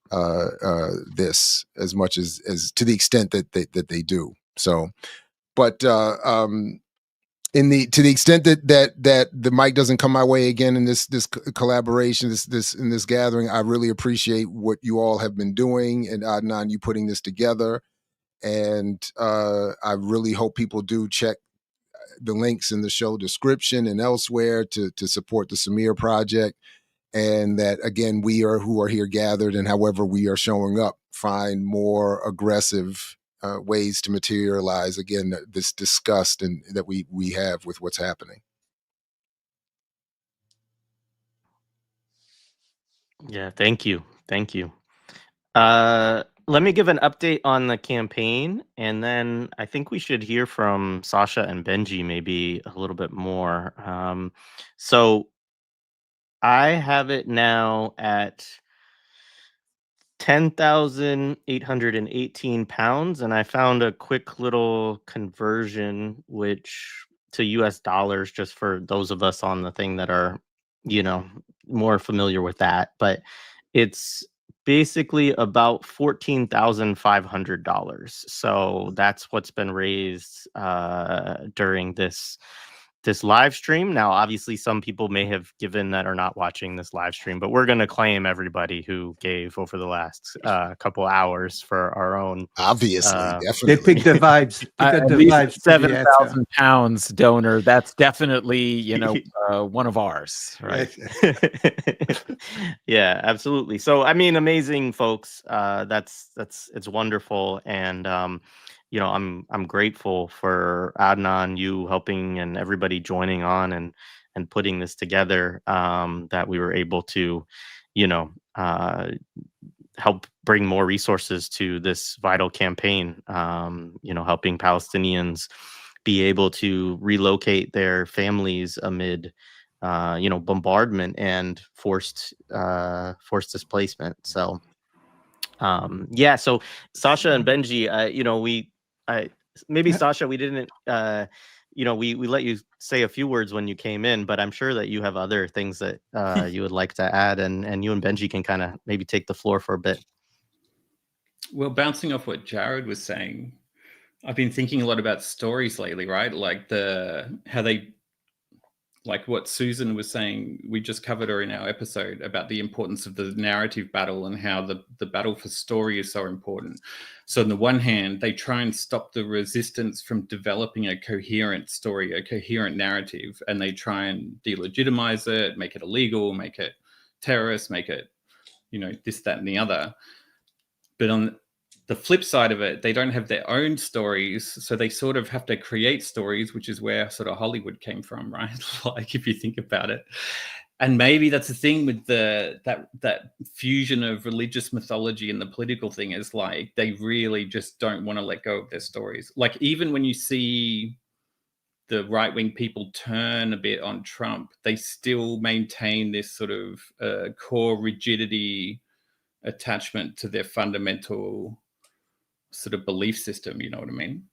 [SPEAKER 5] this as much as to the extent that they do. So, but to the extent that the mic doesn't come my way again in this collaboration, this in this gathering, I really appreciate what you all have been doing, and Adnan, you putting this together. And I really hope people do check the links in the show description and elsewhere to support the Samir Project. And that, again, who are here gathered and however we are showing up, find more aggressive ways to materialize, again, this disgust that we have with what's happening.
[SPEAKER 7] Yeah, thank you. Thank you. Let me give an update on the campaign, and then I think we should hear from Sasha and Benji maybe a little bit more. So I have it now at 10,818 pounds, and I found a quick little conversion, which to US dollars, just for those of us on the thing that are, more familiar with that. But it's basically about $14,500. So that's what's been raised during this live stream. Now, obviously, some people may have given that are not watching this live stream, but we're going to claim everybody who gave over the last couple hours for our own.
[SPEAKER 5] Obviously,
[SPEAKER 6] They
[SPEAKER 5] definitely.
[SPEAKER 6] pick the vibes.
[SPEAKER 2] At
[SPEAKER 6] The
[SPEAKER 2] least
[SPEAKER 6] vibes.
[SPEAKER 2] 7,000 pounds donor. That's definitely, one of ours, right?
[SPEAKER 7] Yeah, absolutely. So, I mean, amazing, folks. It's wonderful, and I'm grateful for Adnan, you helping, and everybody joining on and putting this together. That we were able to, help bring more resources to this vital campaign. Helping Palestinians be able to relocate their families amid bombardment and forced displacement. So so Sasha and Benji, maybe
[SPEAKER 6] Yeah.
[SPEAKER 7] Sasha, we didn't we let you say a few words when you came in, but I'm sure that you have other things that you would like to add, and you and Benji can kind of maybe take the floor for a bit.
[SPEAKER 9] Well, bouncing off what Jared was saying, I've been thinking a lot about stories lately, right? Like like what Susan was saying, we just covered her in our episode about the importance of the narrative battle and how the battle for story is so important. So on the one hand, they try and stop the resistance from developing a coherent story, a coherent narrative, and they try and delegitimize it, make it illegal, make it terrorist, make it, this, that, and the other. But on the flip side of it, they don't have their own stories, so they sort of have to create stories, which is where sort of Hollywood came from, right? Like, if you think about it. And maybe that's the thing with that fusion of religious mythology and the political thing, is like they really just don't want to let go of their stories. Like, even when you see the right-wing people turn a bit on Trump, they still maintain this sort of core rigidity, attachment to their fundamental sort of belief system, you know what I mean?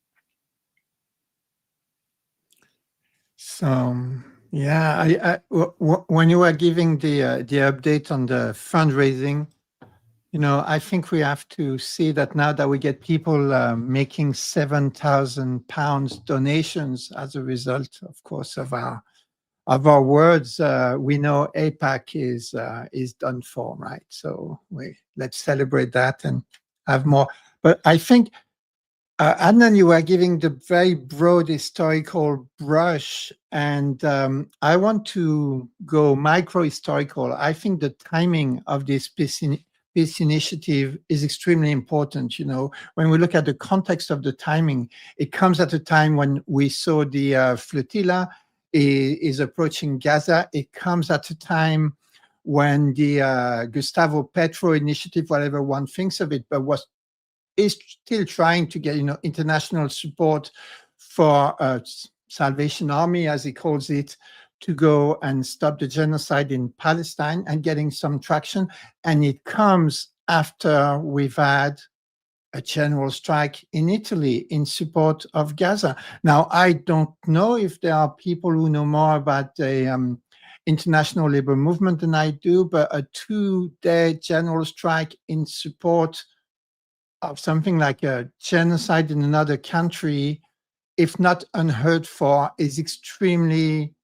[SPEAKER 6] So when you were giving the update on the fundraising, I think we have to see that now that we get people making £7,000 donations as a result, of course, of our words, we know APAC is done for, right? So let's celebrate that and have more. But I think, Adnan, you were giving the very broad historical brush, and I want to go micro-historical. I think the timing of this peace initiative is extremely important. When we look at the context of the timing, it comes at a time when we saw the flotilla is approaching Gaza. It comes at a time when the Gustavo Petro initiative, whatever one thinks of it, but is still trying to get international support for Salvation Army, as he calls it, to go and stop the genocide in Palestine, and getting some traction. And it comes after we've had a general strike in Italy in support of Gaza. Now, I don't know if there are people who know more about the international labor movement than I do, but a 2-day general strike in support of something like a genocide in another country, if not unheard for, is extremely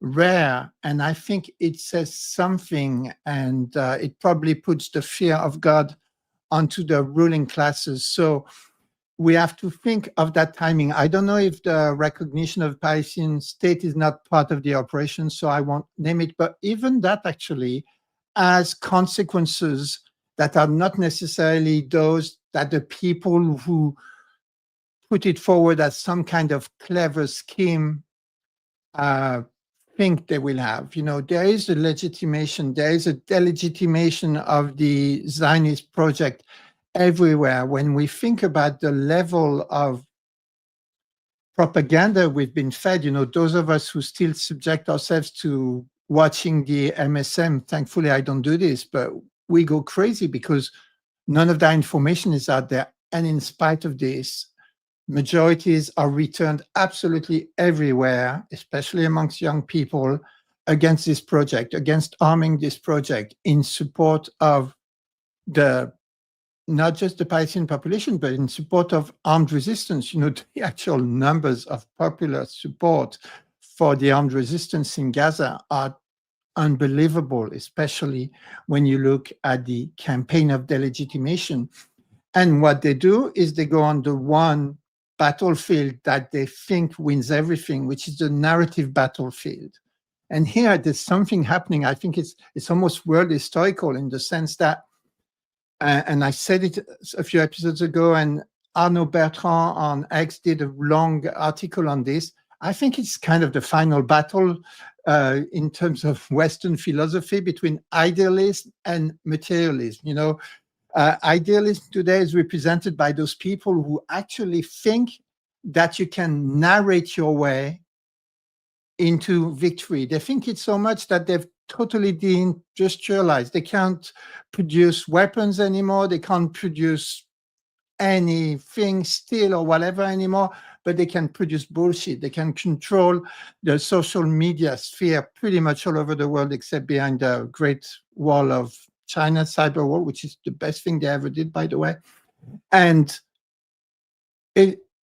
[SPEAKER 6] rare. And I think it says something, and it probably puts the fear of God onto the ruling classes. So we have to think of that timing. I don't know if the recognition of Palestinian state is not part of the operation, so I won't name it. But even that actually has consequences that are not necessarily those that the people who put it forward as some kind of clever scheme think they will have. There is a legitimation, there is a delegitimation of the Zionist project everywhere. When we think about the level of propaganda we've been fed, those of us who still subject ourselves to watching the MSM, thankfully I don't do this, but we go crazy because none of that information is out there. And in spite of this, majorities are returned absolutely everywhere, especially amongst young people, against this project, against arming this project, in support of not just the Palestinian population, but in support of armed resistance. The actual numbers of popular support for the armed resistance in Gaza are unbelievable, especially when you look at the campaign of delegitimation. And what they do is they go on the one battlefield that they think wins everything, which is the narrative battlefield. And here there's something happening. I think it's almost world historical, in the sense that, and I said it a few episodes ago, and Arnaud Bertrand on X did a long article on this. I think it's kind of the final battle in terms of Western philosophy between idealism and materialism. Idealism today is represented by those people who actually think that you can narrate your way into victory. They think it's so much that they've totally deindustrialized. They can't produce weapons anymore. They can't produce anything, steel or whatever anymore, but they can produce bullshit. They can control the social media sphere pretty much all over the world, except behind the Great Wall of China, cyber wall, which is the best thing they ever did, by the way. And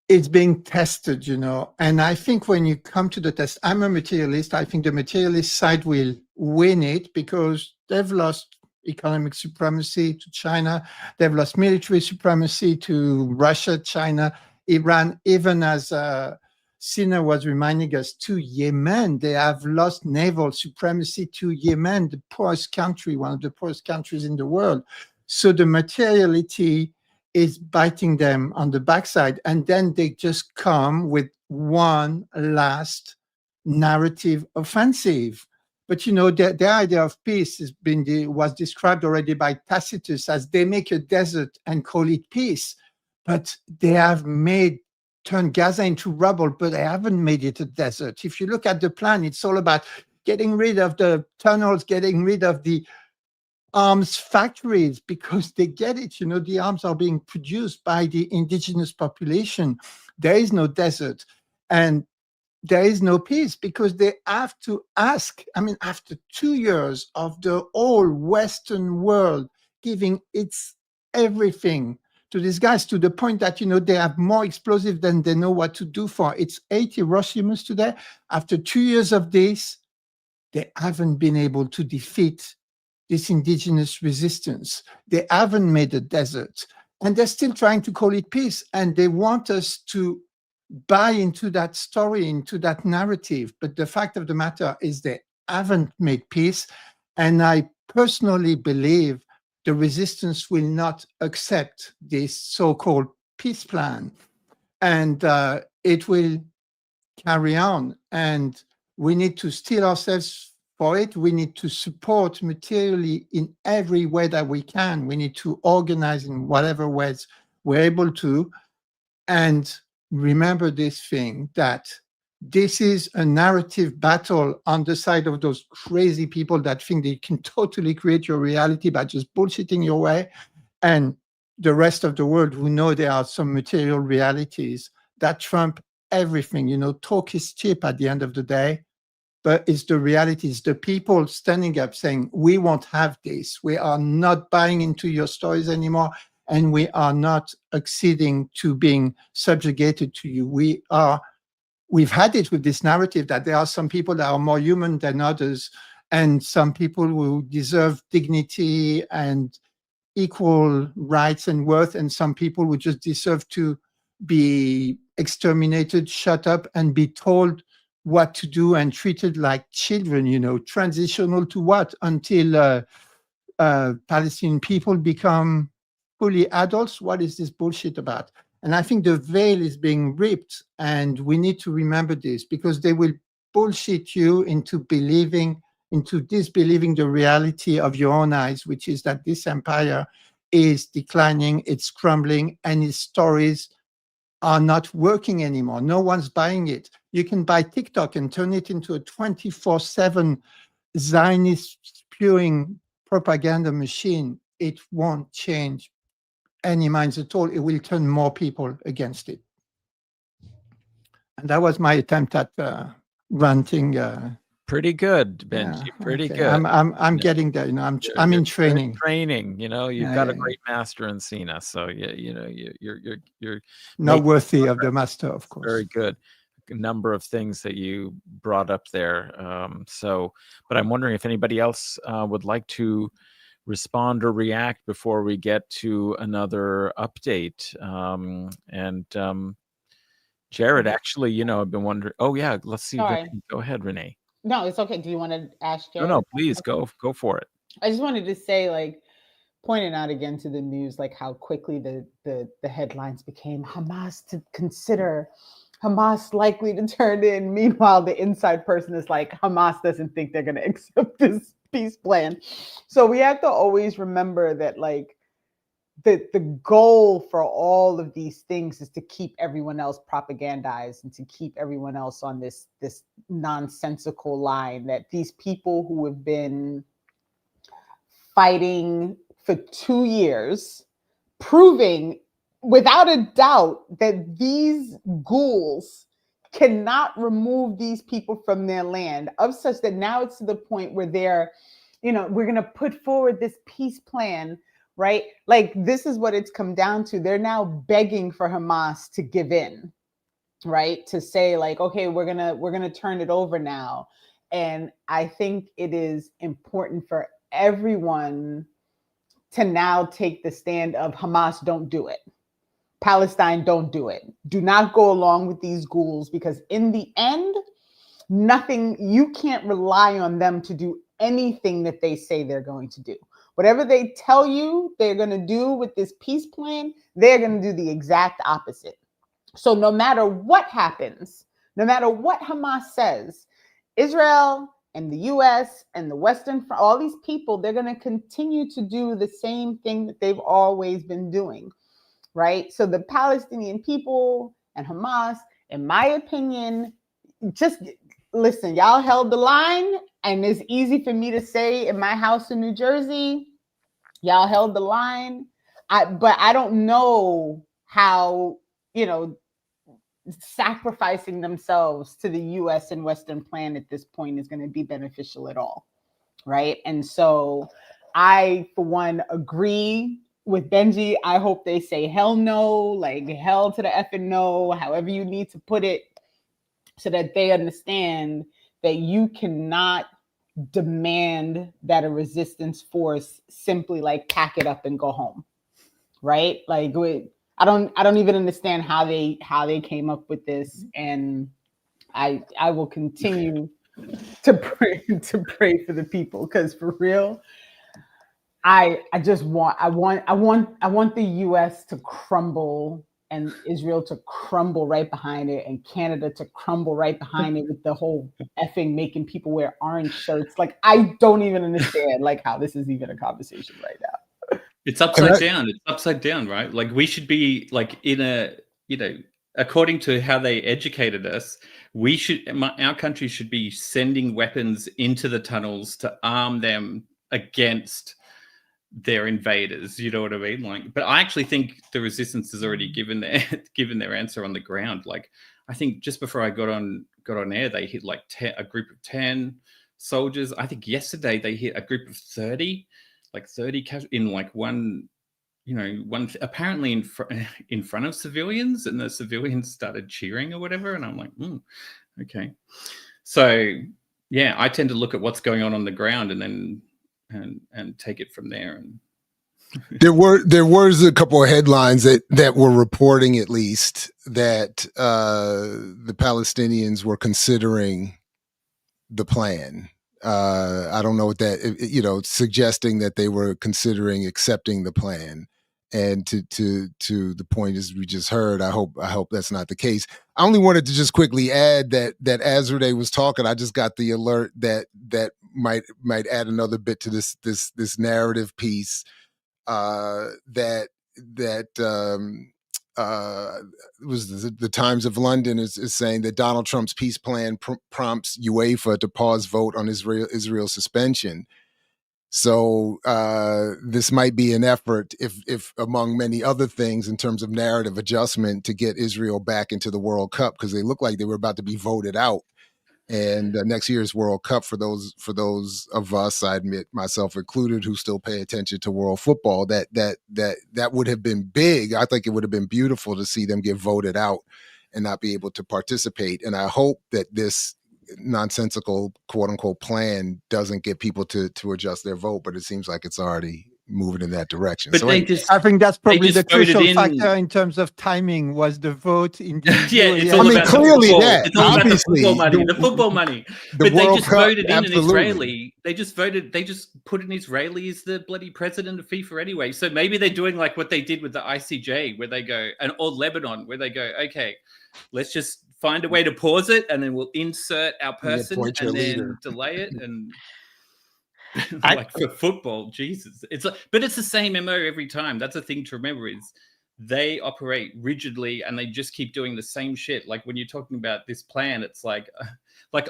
[SPEAKER 6] it's being tested, and I think when you come to the test, I'm a materialist. I think the materialist side will win it because they've lost economic supremacy to China. They've lost military supremacy to Russia, China, Iran, even as Sina was reminding us, to Yemen. They have lost naval supremacy to Yemen, the poorest country, one of the poorest countries in the world. So the materiality is biting them on the backside. And then they just come with one last narrative offensive. But the idea of peace was described already by Tacitus as they make a desert and call it peace. But they have turned Gaza into rubble, but they haven't made it a desert. If you look at the plan, it's all about getting rid of the tunnels, getting rid of the arms factories, because they get it. The arms are being produced by the indigenous population. There is no desert. And there is no peace because they have to ask. I mean, after 2 years of the whole Western world giving its everything to these guys, to the point that, they have more explosive than they know what to do for. It's 8 Hiroshimas today. After 2 years of this, they haven't been able to defeat this indigenous resistance. They haven't made a desert. And they're still trying to call it peace. And they want us to buy into that story, into that narrative. But the fact of the matter is they haven't made peace. And I personally believe the resistance will not accept this so-called peace plan. And it will carry on. And we need to steel ourselves for it. We need to support materially in every way that we can. We need to organize in whatever ways we're able to. And remember this thing, that this is a narrative battle on the side of those crazy people that think they can totally create your reality by just bullshitting your way, and the rest of the world who know there are some material realities that trump everything. Talk is cheap at the end of the day, but it's the reality. It's the people standing up saying, we won't have this. We are not buying into your stories anymore. And we are not acceding to being subjugated to you. We've had it with this narrative that there are some people that are more human than others, and some people who deserve dignity and equal rights and worth, and some people who just deserve to be exterminated, shut up, and be told what to do and treated like children, transitional to what? Until Palestinian people become fully adults? What is this bullshit about? And I think the veil is being ripped, and we need to remember this, because they will bullshit you into disbelieving the reality of your own eyes, which is that this empire is declining, it's crumbling, and its stories are not working anymore. No one's buying it. You can buy TikTok and turn it into a 24/7 Zionist spewing propaganda machine. It won't change any minds at all. It will turn more people against it. And that was my attempt at ranting.
[SPEAKER 2] Pretty good, Benji.
[SPEAKER 6] Yeah,
[SPEAKER 2] Pretty
[SPEAKER 6] okay.
[SPEAKER 2] good.
[SPEAKER 6] I'm getting there. I'm in training.
[SPEAKER 2] Training. You've got a great master in Sina, so you're
[SPEAKER 6] not worthy of the master, of course.
[SPEAKER 2] Very good. A number of things that you brought up there. But I'm wondering if anybody else would like to respond or react before we get to another update. Jared, actually, I've been wondering. Oh yeah, let's see. Go ahead, Renee.
[SPEAKER 4] No, it's okay. Do you want to ask Jared?
[SPEAKER 2] No, please go for it.
[SPEAKER 4] I just wanted to say, pointing out again to the news, how quickly the headlines became Hamas to consider, Hamas likely to turn in. Meanwhile, the inside person is like, Hamas doesn't think they're going to accept this peace plan. So we have to always remember that, the goal for all of these things is to keep everyone else propagandized and to keep everyone else on this nonsensical line that these people who have been fighting for 2 years, proving without a doubt that these ghouls cannot remove these people from their land, of such that now it's to the point where they're, we're going to put forward this peace plan, right? Like, this is what it's come down to. They're now begging for Hamas to give in, right? To say like, okay, we're going to turn it over now. And I think it is important for everyone to now take the stand of Hamas, don't do it. Palestine, don't do it. Do not go along with these ghouls, because in the end, you can't rely on them to do anything that they say they're going to do. Whatever they tell you they're going to do with this peace plan, they're going to do the exact opposite. So no matter what happens, no matter what Hamas says, Israel and the US and the Western, all these people, they're going to continue to do the same thing that they've always been doing, right? So the Palestinian people and Hamas, in my opinion, just listen, y'all held the line, and it's easy for me to say in my house in New Jersey, y'all held the line. But I don't know how, sacrificing themselves to the US and Western plan at this point is going to be beneficial at all, right? And so I, for one, agree with Benji. I hope they say hell no, like hell to the effing no, however you need to put it, so that they understand that you cannot demand that a resistance force simply like pack it up and go home, right? Like, I don't even understand how they came up with this, and I will continue to pray for the people, because for real, I want the US to crumble and Israel to crumble right behind it, and Canada to crumble right behind it, with the whole effing making people wear orange shirts. Like, I don't even understand like how this is even a conversation right now.
[SPEAKER 9] It's upside down. It's upside down, right? Like, we should be like in a, according to how they educated us, our country should be sending weapons into the tunnels to arm them against their invaders. You know what I mean? Like, but I actually think the resistance has already given their answer on the ground. Like, I think just before I got on air, they hit like a group of 10 soldiers. I think yesterday they hit a group of 30. Like 30 in like one apparently in front of civilians, and the civilians started cheering or whatever, and I'm like, okay. So yeah, I tend to look at what's going on the ground and then and take it from there. And
[SPEAKER 5] there was a couple of headlines that were reporting, at least, that the Palestinians were considering the plan. I don't know what that, suggesting that they were considering accepting the plan. And to the point, as we just heard, I hope that's not the case. I only wanted to just quickly add that as Renee was talking, I just got the alert that might add another bit to this narrative piece, that was the Times of London is saying that Donald Trump's peace plan prompts UEFA to pause vote on Israel suspension. So this might be an effort, if among many other things, in terms of narrative adjustment, to get Israel back into the World Cup, because they look like they were about to be voted out. And next year's World Cup, for those of us, I admit myself included, who still pay attention to world football, that would have been big. I think it would have been beautiful to see them get voted out and not be able to participate. And I hope that this nonsensical quote unquote plan doesn't get people to adjust their vote, but it seems like it's already moving in that direction.
[SPEAKER 9] But
[SPEAKER 5] so
[SPEAKER 6] I think that's probably the crucial factor in terms of timing, was the vote in the
[SPEAKER 9] yeah, it's all about
[SPEAKER 5] clearly
[SPEAKER 9] football.
[SPEAKER 5] that.
[SPEAKER 9] It's all
[SPEAKER 5] Obviously,
[SPEAKER 9] about the football money. But they just voted in an Israeli. They just put an Israeli as the bloody president of FIFA anyway. So maybe they're doing like what they did with the ICJ, where they go, or Lebanon, where they go, okay, let's just find a way to pause it, and then we'll insert our person and then delay it. And Like for football, Jesus, it's like, but it's the same MO every time. That's a thing to remember, is they operate rigidly and they just keep doing the same shit. Like when you're talking about this plan, it's like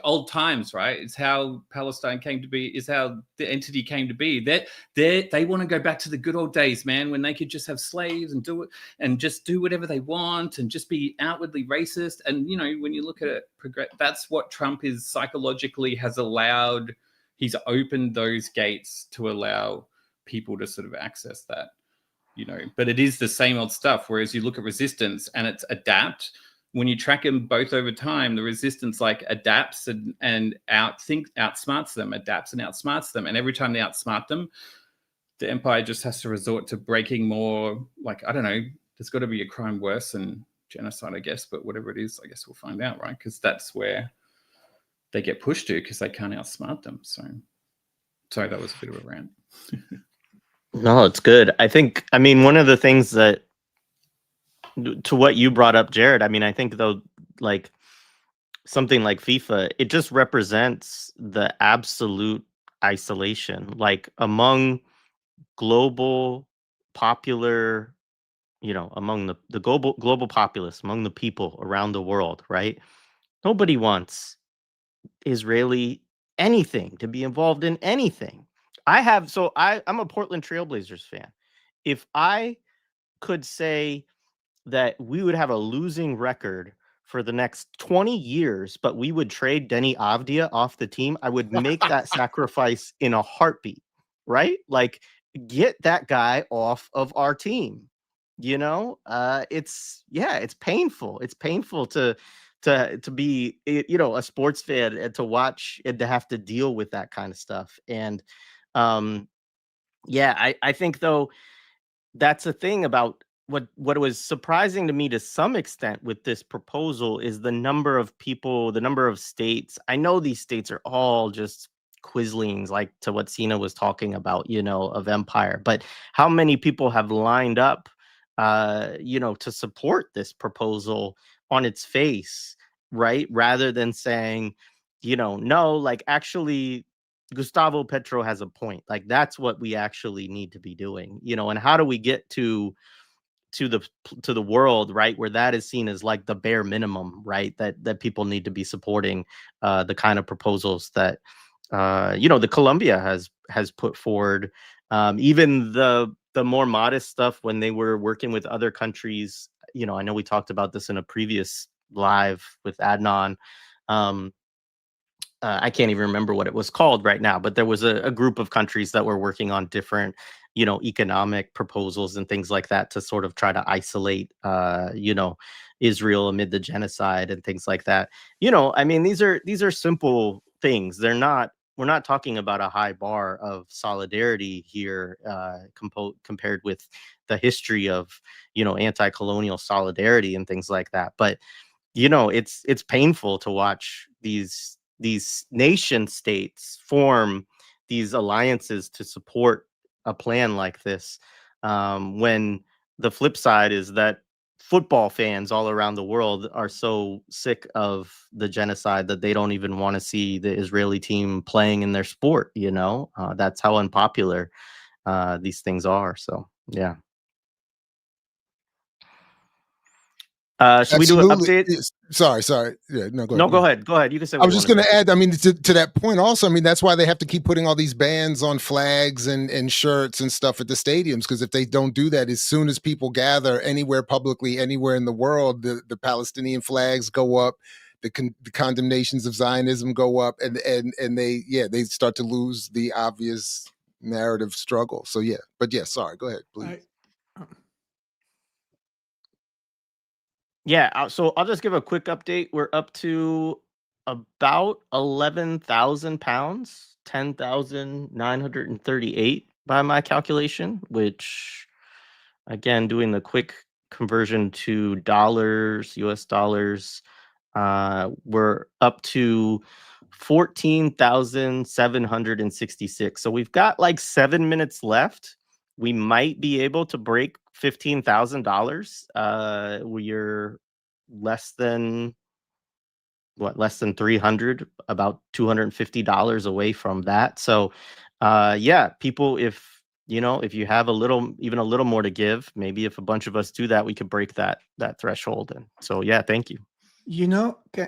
[SPEAKER 9] old times, right? It's how Palestine came to be, is how the entity came to be. They want to go back to the good old days, man, when they could just have slaves and do it and just do whatever they want and just be outwardly racist. And, you know, when you look at it, that's what Trump is psychologically has allowed. He's opened those gates to allow people to sort of access that, you know, but it is the same old stuff. Whereas you look at resistance and it's adapt. When you track them both over time, the resistance like adapts and outsmarts them, adapts and outsmarts them. And every time they outsmart them, the empire just has to resort to breaking more, like, I don't know, there's got to be a crime worse than genocide, I guess, but whatever it is, I guess we'll find out, right? Because that's where they get pushed to, because they can't outsmart them. So sorry, that was a bit of a rant.
[SPEAKER 7] No, it's good. I mean, one of the things that, to what you brought up, Jared, I mean, I think though, like something like FIFA, it just represents the absolute isolation, like among global popular, you know, among the global populace, among the people around the world, right? Nobody wants Israeli anything to be involved in anything. I'm a Portland Trailblazers fan. If I could say that we would have a losing record for the next 20 years, but we would trade Denny Avdia off the team, I would make that sacrifice in a heartbeat, right? Like, get that guy off of our team. You know, it's painful. It's painful to be, you know, a sports fan and to watch and to have to deal with that kind of stuff. And I think though, that's a thing about what was surprising to me to some extent with this proposal is the number of people, the number of states. I know these states are all just quislings, like to what Sina was talking about, you know, of empire, but how many people have lined up, you know, to support this proposal on its face, right? Rather than saying, you know, no, like actually Gustavo Petro has a point. Like that's what we actually need to be doing, you know, and how do we get to the world, right, where that is seen as like the bare minimum, right, that people need to be supporting the kind of proposals that you know, the Colombia has put forward, even the more modest stuff when they were working with other countries. You know, I know we talked about this in a previous live with Adnan. I can't even remember what it was called right now, but there was a group of countries that were working on different, you know, economic proposals and things like that to sort of try to isolate, you know, Israel amid the genocide and things like that. You know, I mean, these are simple things. We're not talking about a high bar of solidarity here, compared with the history of, you know, anti-colonial solidarity and things like that. But you know, it's painful to watch these nation states form these alliances to support a plan like this, when the flip side is that football fans all around the world are so sick of the genocide that they don't even want to see the Israeli team playing in their sport. You know, that's how unpopular these things are. So yeah. Should we do an
[SPEAKER 5] Absolutely.
[SPEAKER 7] update?
[SPEAKER 5] Yes. Sorry. Yeah, no, go ahead.
[SPEAKER 7] No, go ahead. Go ahead. You can say.
[SPEAKER 5] I was just going to add, I mean, to that point also, I mean, that's why they have to keep putting all these bans on flags and shirts and stuff at the stadiums, because if they don't do that, as soon as people gather anywhere publicly, anywhere in the world, the Palestinian flags go up, the condemnations of Zionism go up, and they start to lose the obvious narrative struggle. So yeah, but yeah, sorry, go ahead, please.
[SPEAKER 7] Yeah, so I'll just give a quick update. We're up to about 11,000 pounds, 10,938 by my calculation, which, again, doing the quick conversion to dollars, US dollars, we're up to 14,766. So we've got like 7 minutes left. We might be able to break $15,000. We're less than 300, about $250 away from that. So yeah, people, if you have even a little more to give, maybe if a bunch of us do that, we could break that threshold. And so, yeah, thank you.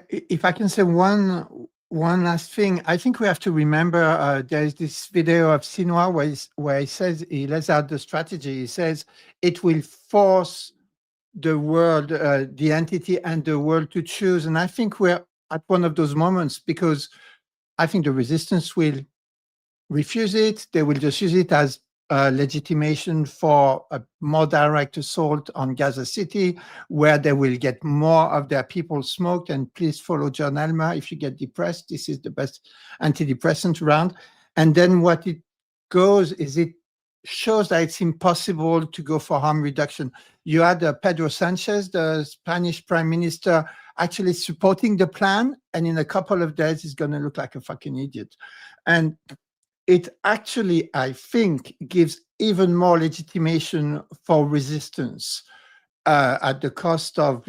[SPEAKER 6] If I can say one last thing, I think we have to remember there is this video of Sinwar where he says, he lays out the strategy. He says it will force the world, the entity and the world to choose. And I think we're at one of those moments, because I think the resistance will refuse it. They will just use it as legitimation for a more direct assault on Gaza City, where they will get more of their people smoked. And please follow John Elmer if you get depressed. This is the best antidepressant around. And then what it goes is it shows that it's impossible to go for harm reduction. You had Pedro Sanchez, the Spanish prime minister, actually supporting the plan, and in a couple of days he's going to look like a fucking idiot. And it actually, I think, gives even more legitimation for resistance at the cost of,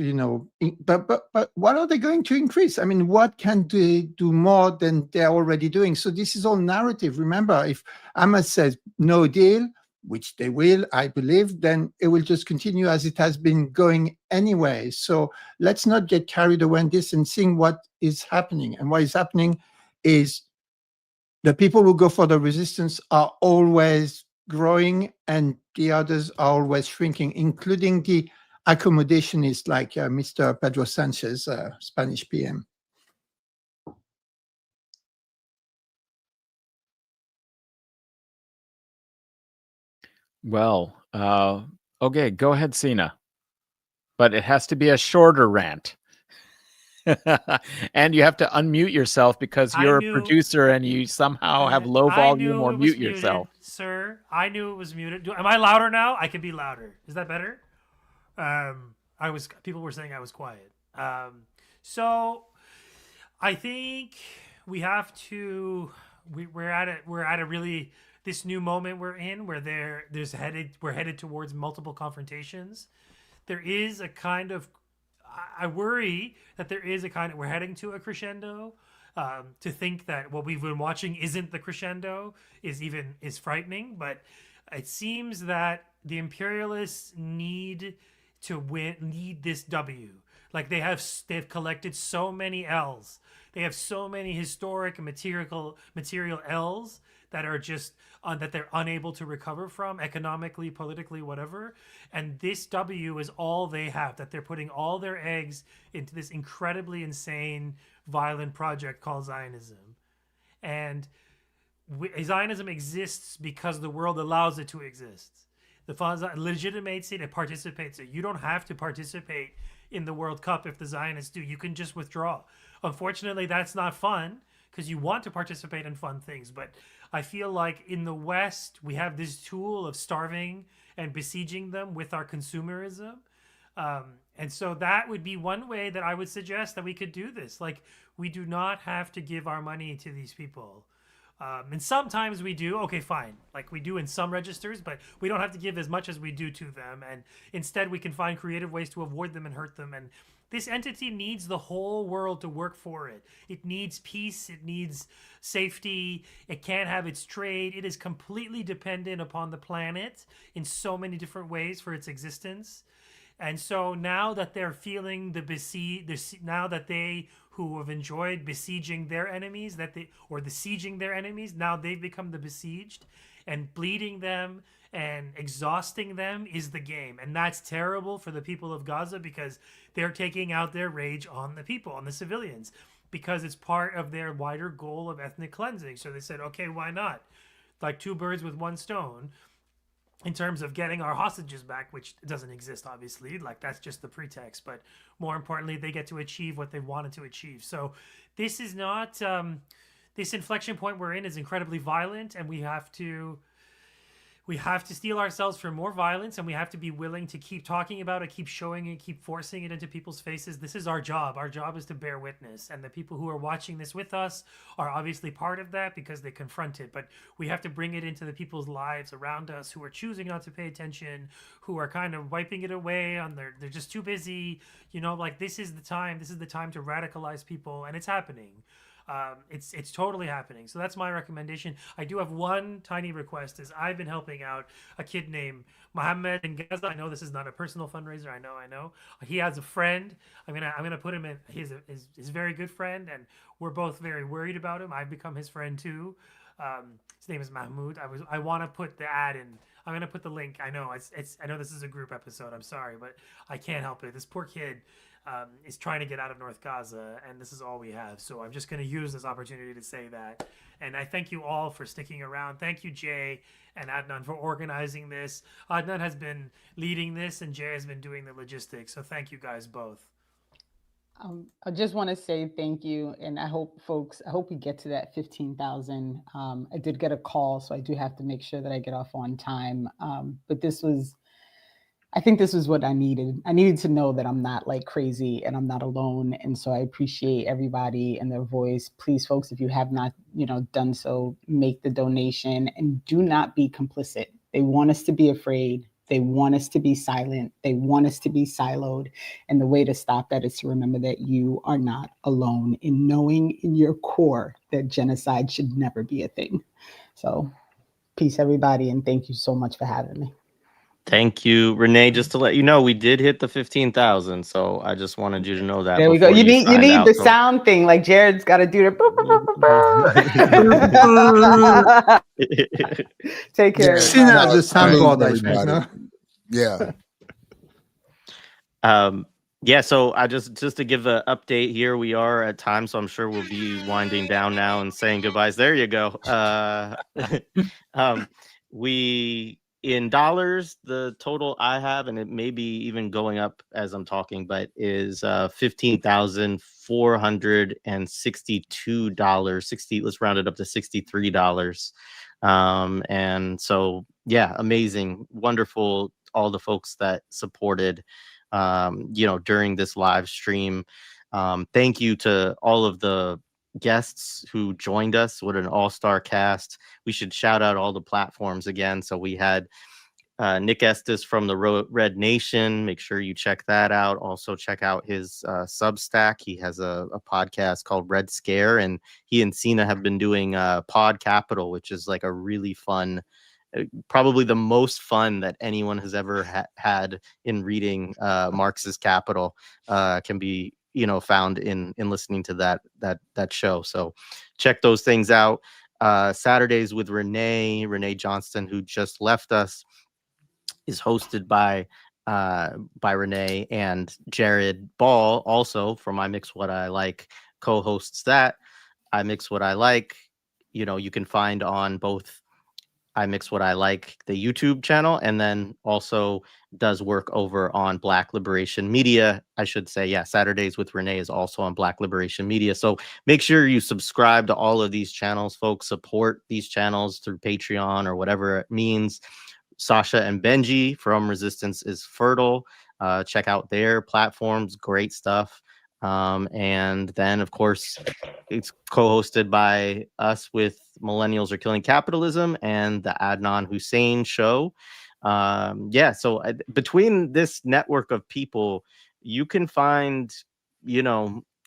[SPEAKER 6] but what are they going to increase? I mean, what can they do more than they're already doing? So this is all narrative. Remember, if Hamas says no deal, which they will, I believe, then it will just continue as it has been going anyway. So let's not get carried away in this and seeing what is happening. And what is happening is the people who go for the resistance are always growing and the others are always shrinking, including the accommodationists like Mr. Pedro Sanchez, Spanish PM.
[SPEAKER 2] Well, okay, go ahead, Sina. But it has to be a shorter rant. And you have to unmute yourself because you're a producer and you somehow have low volume or mute yourself.
[SPEAKER 1] Sir, I knew it was muted. Am I louder now? I can be louder. Is that better? People were saying I was quiet. So I think we have to. We're at a really this new moment we're in where we're headed towards multiple confrontations. There is a kind of. I worry that there is we're heading to a crescendo. To think that what we've been watching isn't the crescendo is frightening. But it seems that the imperialists need this W. Like they've collected so many L's. They have so many historic and material L's that are just that they're unable to recover from economically, politically, whatever. And this W is all they have, that they're putting all their eggs into this incredibly insane, violent project called Zionism. And Zionism exists because the world allows it to exist. The funds legitimates it, it participates it. You don't have to participate in the World Cup if the Zionists do. You can just withdraw. Unfortunately, that's not fun because you want to participate in fun things. But I feel like in the West, we have this tool of starving and besieging them with our consumerism. And so that would be one way that I would suggest that we could do this. Like, we do not have to give our money to these people. And sometimes we do. Okay, fine. Like we do in some registers, but we don't have to give as much as we do to them. And instead, we can find creative ways to avoid them and hurt them. And this entity needs the whole world to work for it. It needs peace. It needs safety. It can't have its trade. It is completely dependent upon the planet in so many different ways for its existence. And so now that they're feeling now that they who have enjoyed besieging their enemies, sieging their enemies, now they've become the besieged, and bleeding them and exhausting them is the game. And that's terrible for the people of Gaza because they're taking out their rage on the people, on the civilians, because it's part of their wider goal of ethnic cleansing. So they said, okay, why not? Like two birds with one stone. In terms of getting our hostages back, which doesn't exist, obviously, like that's just the pretext. But more importantly, they get to achieve what they wanted to achieve. So this is not, this inflection point we're in is incredibly violent, and we have to steel ourselves for more violence, and we have to be willing to keep talking about it, keep showing it, keep forcing it into people's faces. This is our job. Our job is to bear witness, and the people who are watching this with us are obviously part of that because they confront it, but we have to bring it into the people's lives around us who are choosing not to pay attention, who are kind of wiping it away on they're just too busy, like this is the time to radicalize people, and it's happening. It's totally happening. So that's my recommendation. I do have one tiny request: is I've been helping out a kid named Mohammed in Gaza. I know this is not a personal fundraiser. I know. He has a friend. I'm gonna put him in. He's his very good friend, and we're both very worried about him. I've become his friend too. His name is Mahmoud. I want to put the ad in. I'm gonna put the link. I know it's. I know this is a group episode. I'm sorry, but I can't help it. This poor kid is trying to get out of North Gaza, and this is all we have. So I'm just going to use this opportunity to say that. And I thank you all for sticking around. Thank you, Jay and Adnan, for organizing this. Adnan has been leading this, and Jay has been doing the logistics. So thank you guys both.
[SPEAKER 4] I just want to say thank you, and I hope we get to that 15,000. I did get a call, so I do have to make sure that I get off on time. But I think this was what I needed. I needed to know that I'm not like crazy and I'm not alone. And so I appreciate everybody and their voice. Please, folks, if you have not, done so, make the donation and do not be complicit. They want us to be afraid. They want us to be silent. They want us to be siloed. And the way to stop that is to remember that you are not alone in knowing in your core that genocide should never be a thing. So peace, everybody. And thank you so much for having me.
[SPEAKER 7] Thank you, Renee. Just to let you know, we did hit the 15,000. So I just wanted you to know that.
[SPEAKER 4] There we go. You need the sound thing, like Jared's got to do the. Take care.
[SPEAKER 5] Yeah,
[SPEAKER 6] Now the soundboard, everybody.
[SPEAKER 5] Yeah.
[SPEAKER 7] Yeah. So I just to give an update here, we are at time, so I'm sure we'll be winding down now and saying goodbyes. There you go. We. In dollars, the total I have, and it may be even going up as I'm talking, but is $15,462. Let's round it up to $63. And so, yeah, amazing, wonderful. All the folks that supported, during this live stream. Thank you to all of the guests who joined us. What an all-star cast. We should shout out all the platforms again. So we had Nick Estes from the Red Nation. Make sure you check that out. Also check out his Substack. He has a podcast called Red Scare, and he and Sina have been doing Pod Capital, which is like a really fun, probably the most fun that anyone has ever had in reading Marx's Capital. Can be found in listening to that show. So check those things out. Saturdays with Renee Johnston, who just left us, is hosted by Renee, and Jared Ball, also from I Mix What I Like, co-hosts that. I Mix What I Like, you can find on both I Mix What I Like, the YouTube channel, and then also does work over on Black Liberation Media. I should say, yeah, Saturdays with Renee is also on Black Liberation Media. So make sure you subscribe to all of these channels, folks. Support these channels through Patreon or whatever it means. Sasha and Benji from Resistance is Fertile. Check out their platforms. Great stuff. And then, of course, it's co-hosted by us with Millennials Are Killing Capitalism and the Adnan Hussein Show. So between this network of people, you can find,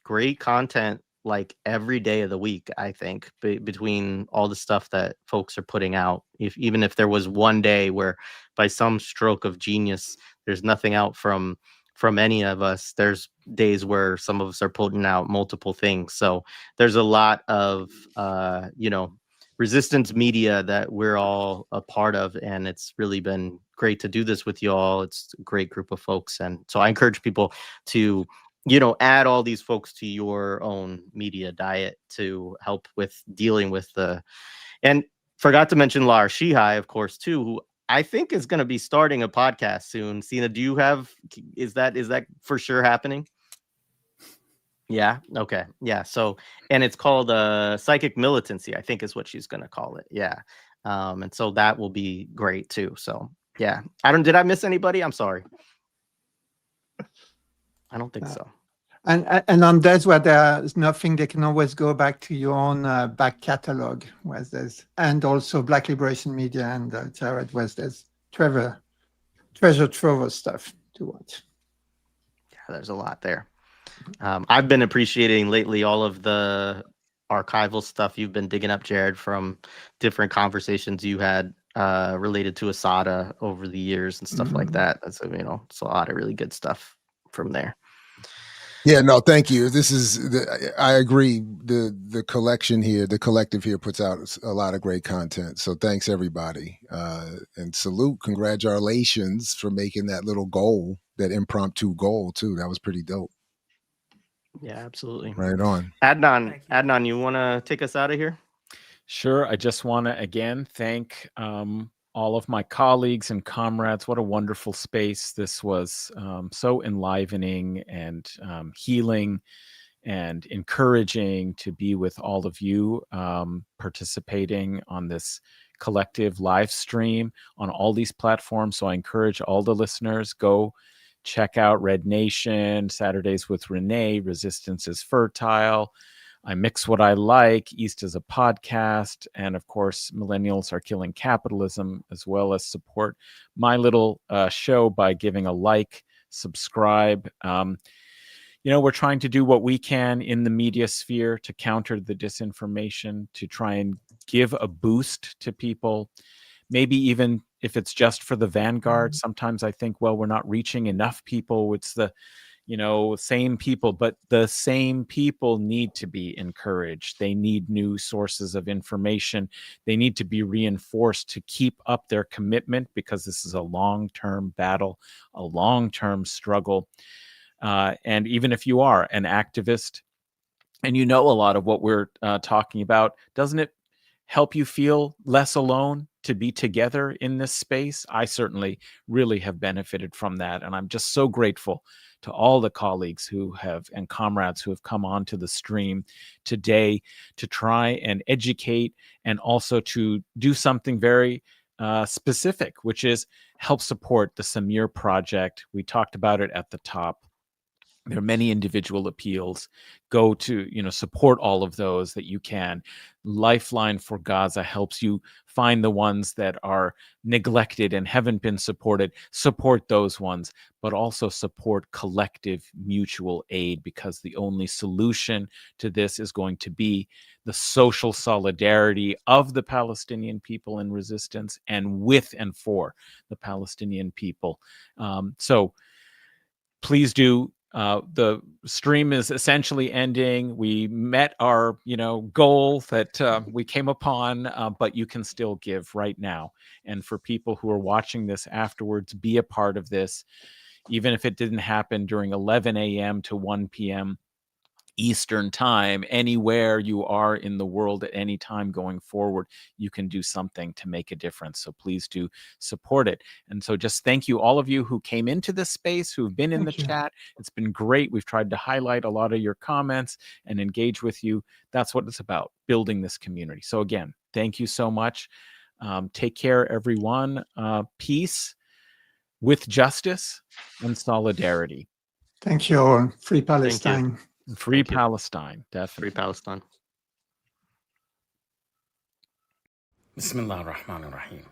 [SPEAKER 7] great content like every day of the week, I think, between all the stuff that folks are putting out. Even if there was one day where by some stroke of genius, there's nothing out from any of us, there's days where some of us are putting out multiple things. So there's a lot of, resistance media that we're all a part of. And it's really been great to do this with you all. It's a great group of folks. And so I encourage people to, add all these folks to your own media diet to help with dealing with and forgot to mention Lar Shihai, of course, too, who I think is going to be starting a podcast soon. Sina, is that for sure happening? Yeah. Okay. Yeah. So, and it's called Psychic Militancy, I think is what she's going to call it. Yeah. And so that will be great too. So yeah, did I miss anybody? I'm sorry. I don't think so.
[SPEAKER 6] And on that's where there's nothing, they can always go back to your own back catalog, where there's, and also Black Liberation Media and Jared, where there's treasure trove of stuff to watch. Yeah,
[SPEAKER 7] there's a lot there. I've been appreciating lately all of the archival stuff you've been digging up, Jared, from different conversations you had related to Asada over the years and stuff like that. That's, you know, it's a lot of really good stuff from there.
[SPEAKER 5] Yeah, no, thank you. I agree. The collection here, the collective here puts out a lot of great content. So thanks everybody. And salute, congratulations for making that little goal, that impromptu goal too. That was pretty dope.
[SPEAKER 7] Yeah, absolutely.
[SPEAKER 5] Right on.
[SPEAKER 7] Adnan, you want to take us out of here?
[SPEAKER 2] Sure. I just want to again thank all of my colleagues and comrades. What a wonderful space. This was so enlivening and healing and encouraging to be with all of you participating on this collective live stream on all these platforms. So I encourage all the listeners, go check out Red Nation, Saturdays with Renee, Resistance is Fertile, I Mix What I Like, East is a podcast, and of course, Millennials Are Killing Capitalism, as well as support my little show by giving a like, subscribe. You know, we're trying to do what we can in the media sphere to counter the disinformation, to try and give a boost to people. Maybe even if it's just for the vanguard. Sometimes I think, well, we're not reaching enough people. It's the, you know, same people, but the same people need to be encouraged. They need new sources of information. They need to be reinforced to keep up their commitment, because this is a long-term battle, a long-term struggle. And even if you are an activist and you know a lot of what we're talking about, doesn't it help you feel less alone to be together in this space? I certainly really have benefited from that. And I'm just so grateful to all the colleagues who have and comrades who have come onto the stream today to try and educate, and also to do something very specific, which is help support the Samir Project. We talked about it at the top. There are many individual appeals. Go to, you know, support all of those that you can. Lifeline for Gaza helps you find the ones that are neglected and haven't been supported. Support those ones, but also support collective mutual aid, because the only solution to this is going to be the social solidarity of the Palestinian people in resistance, and with and for the Palestinian people. So please do. The stream is essentially ending. We met our, you know, goal that we came upon, but you can still give right now. And for people who are watching this afterwards, be a part of this, even if it didn't happen during 11 a.m. to 1 p.m. Eastern time. Anywhere you are in the world at any time going forward, you can do something to make a difference. So please do support it. And so just thank you, all of you who came into this space, who've been in the chat. It's been great. We've tried to highlight a lot of your comments and engage with you. That's what it's about, building this community. So again, thank you so much. Take care, everyone. Peace with justice and solidarity.
[SPEAKER 6] Thank you all. Free Palestine.
[SPEAKER 2] Free Palestine, definitely.
[SPEAKER 7] Free Palestine.
[SPEAKER 10] Bismillah ar-Rahman ar-Rahim.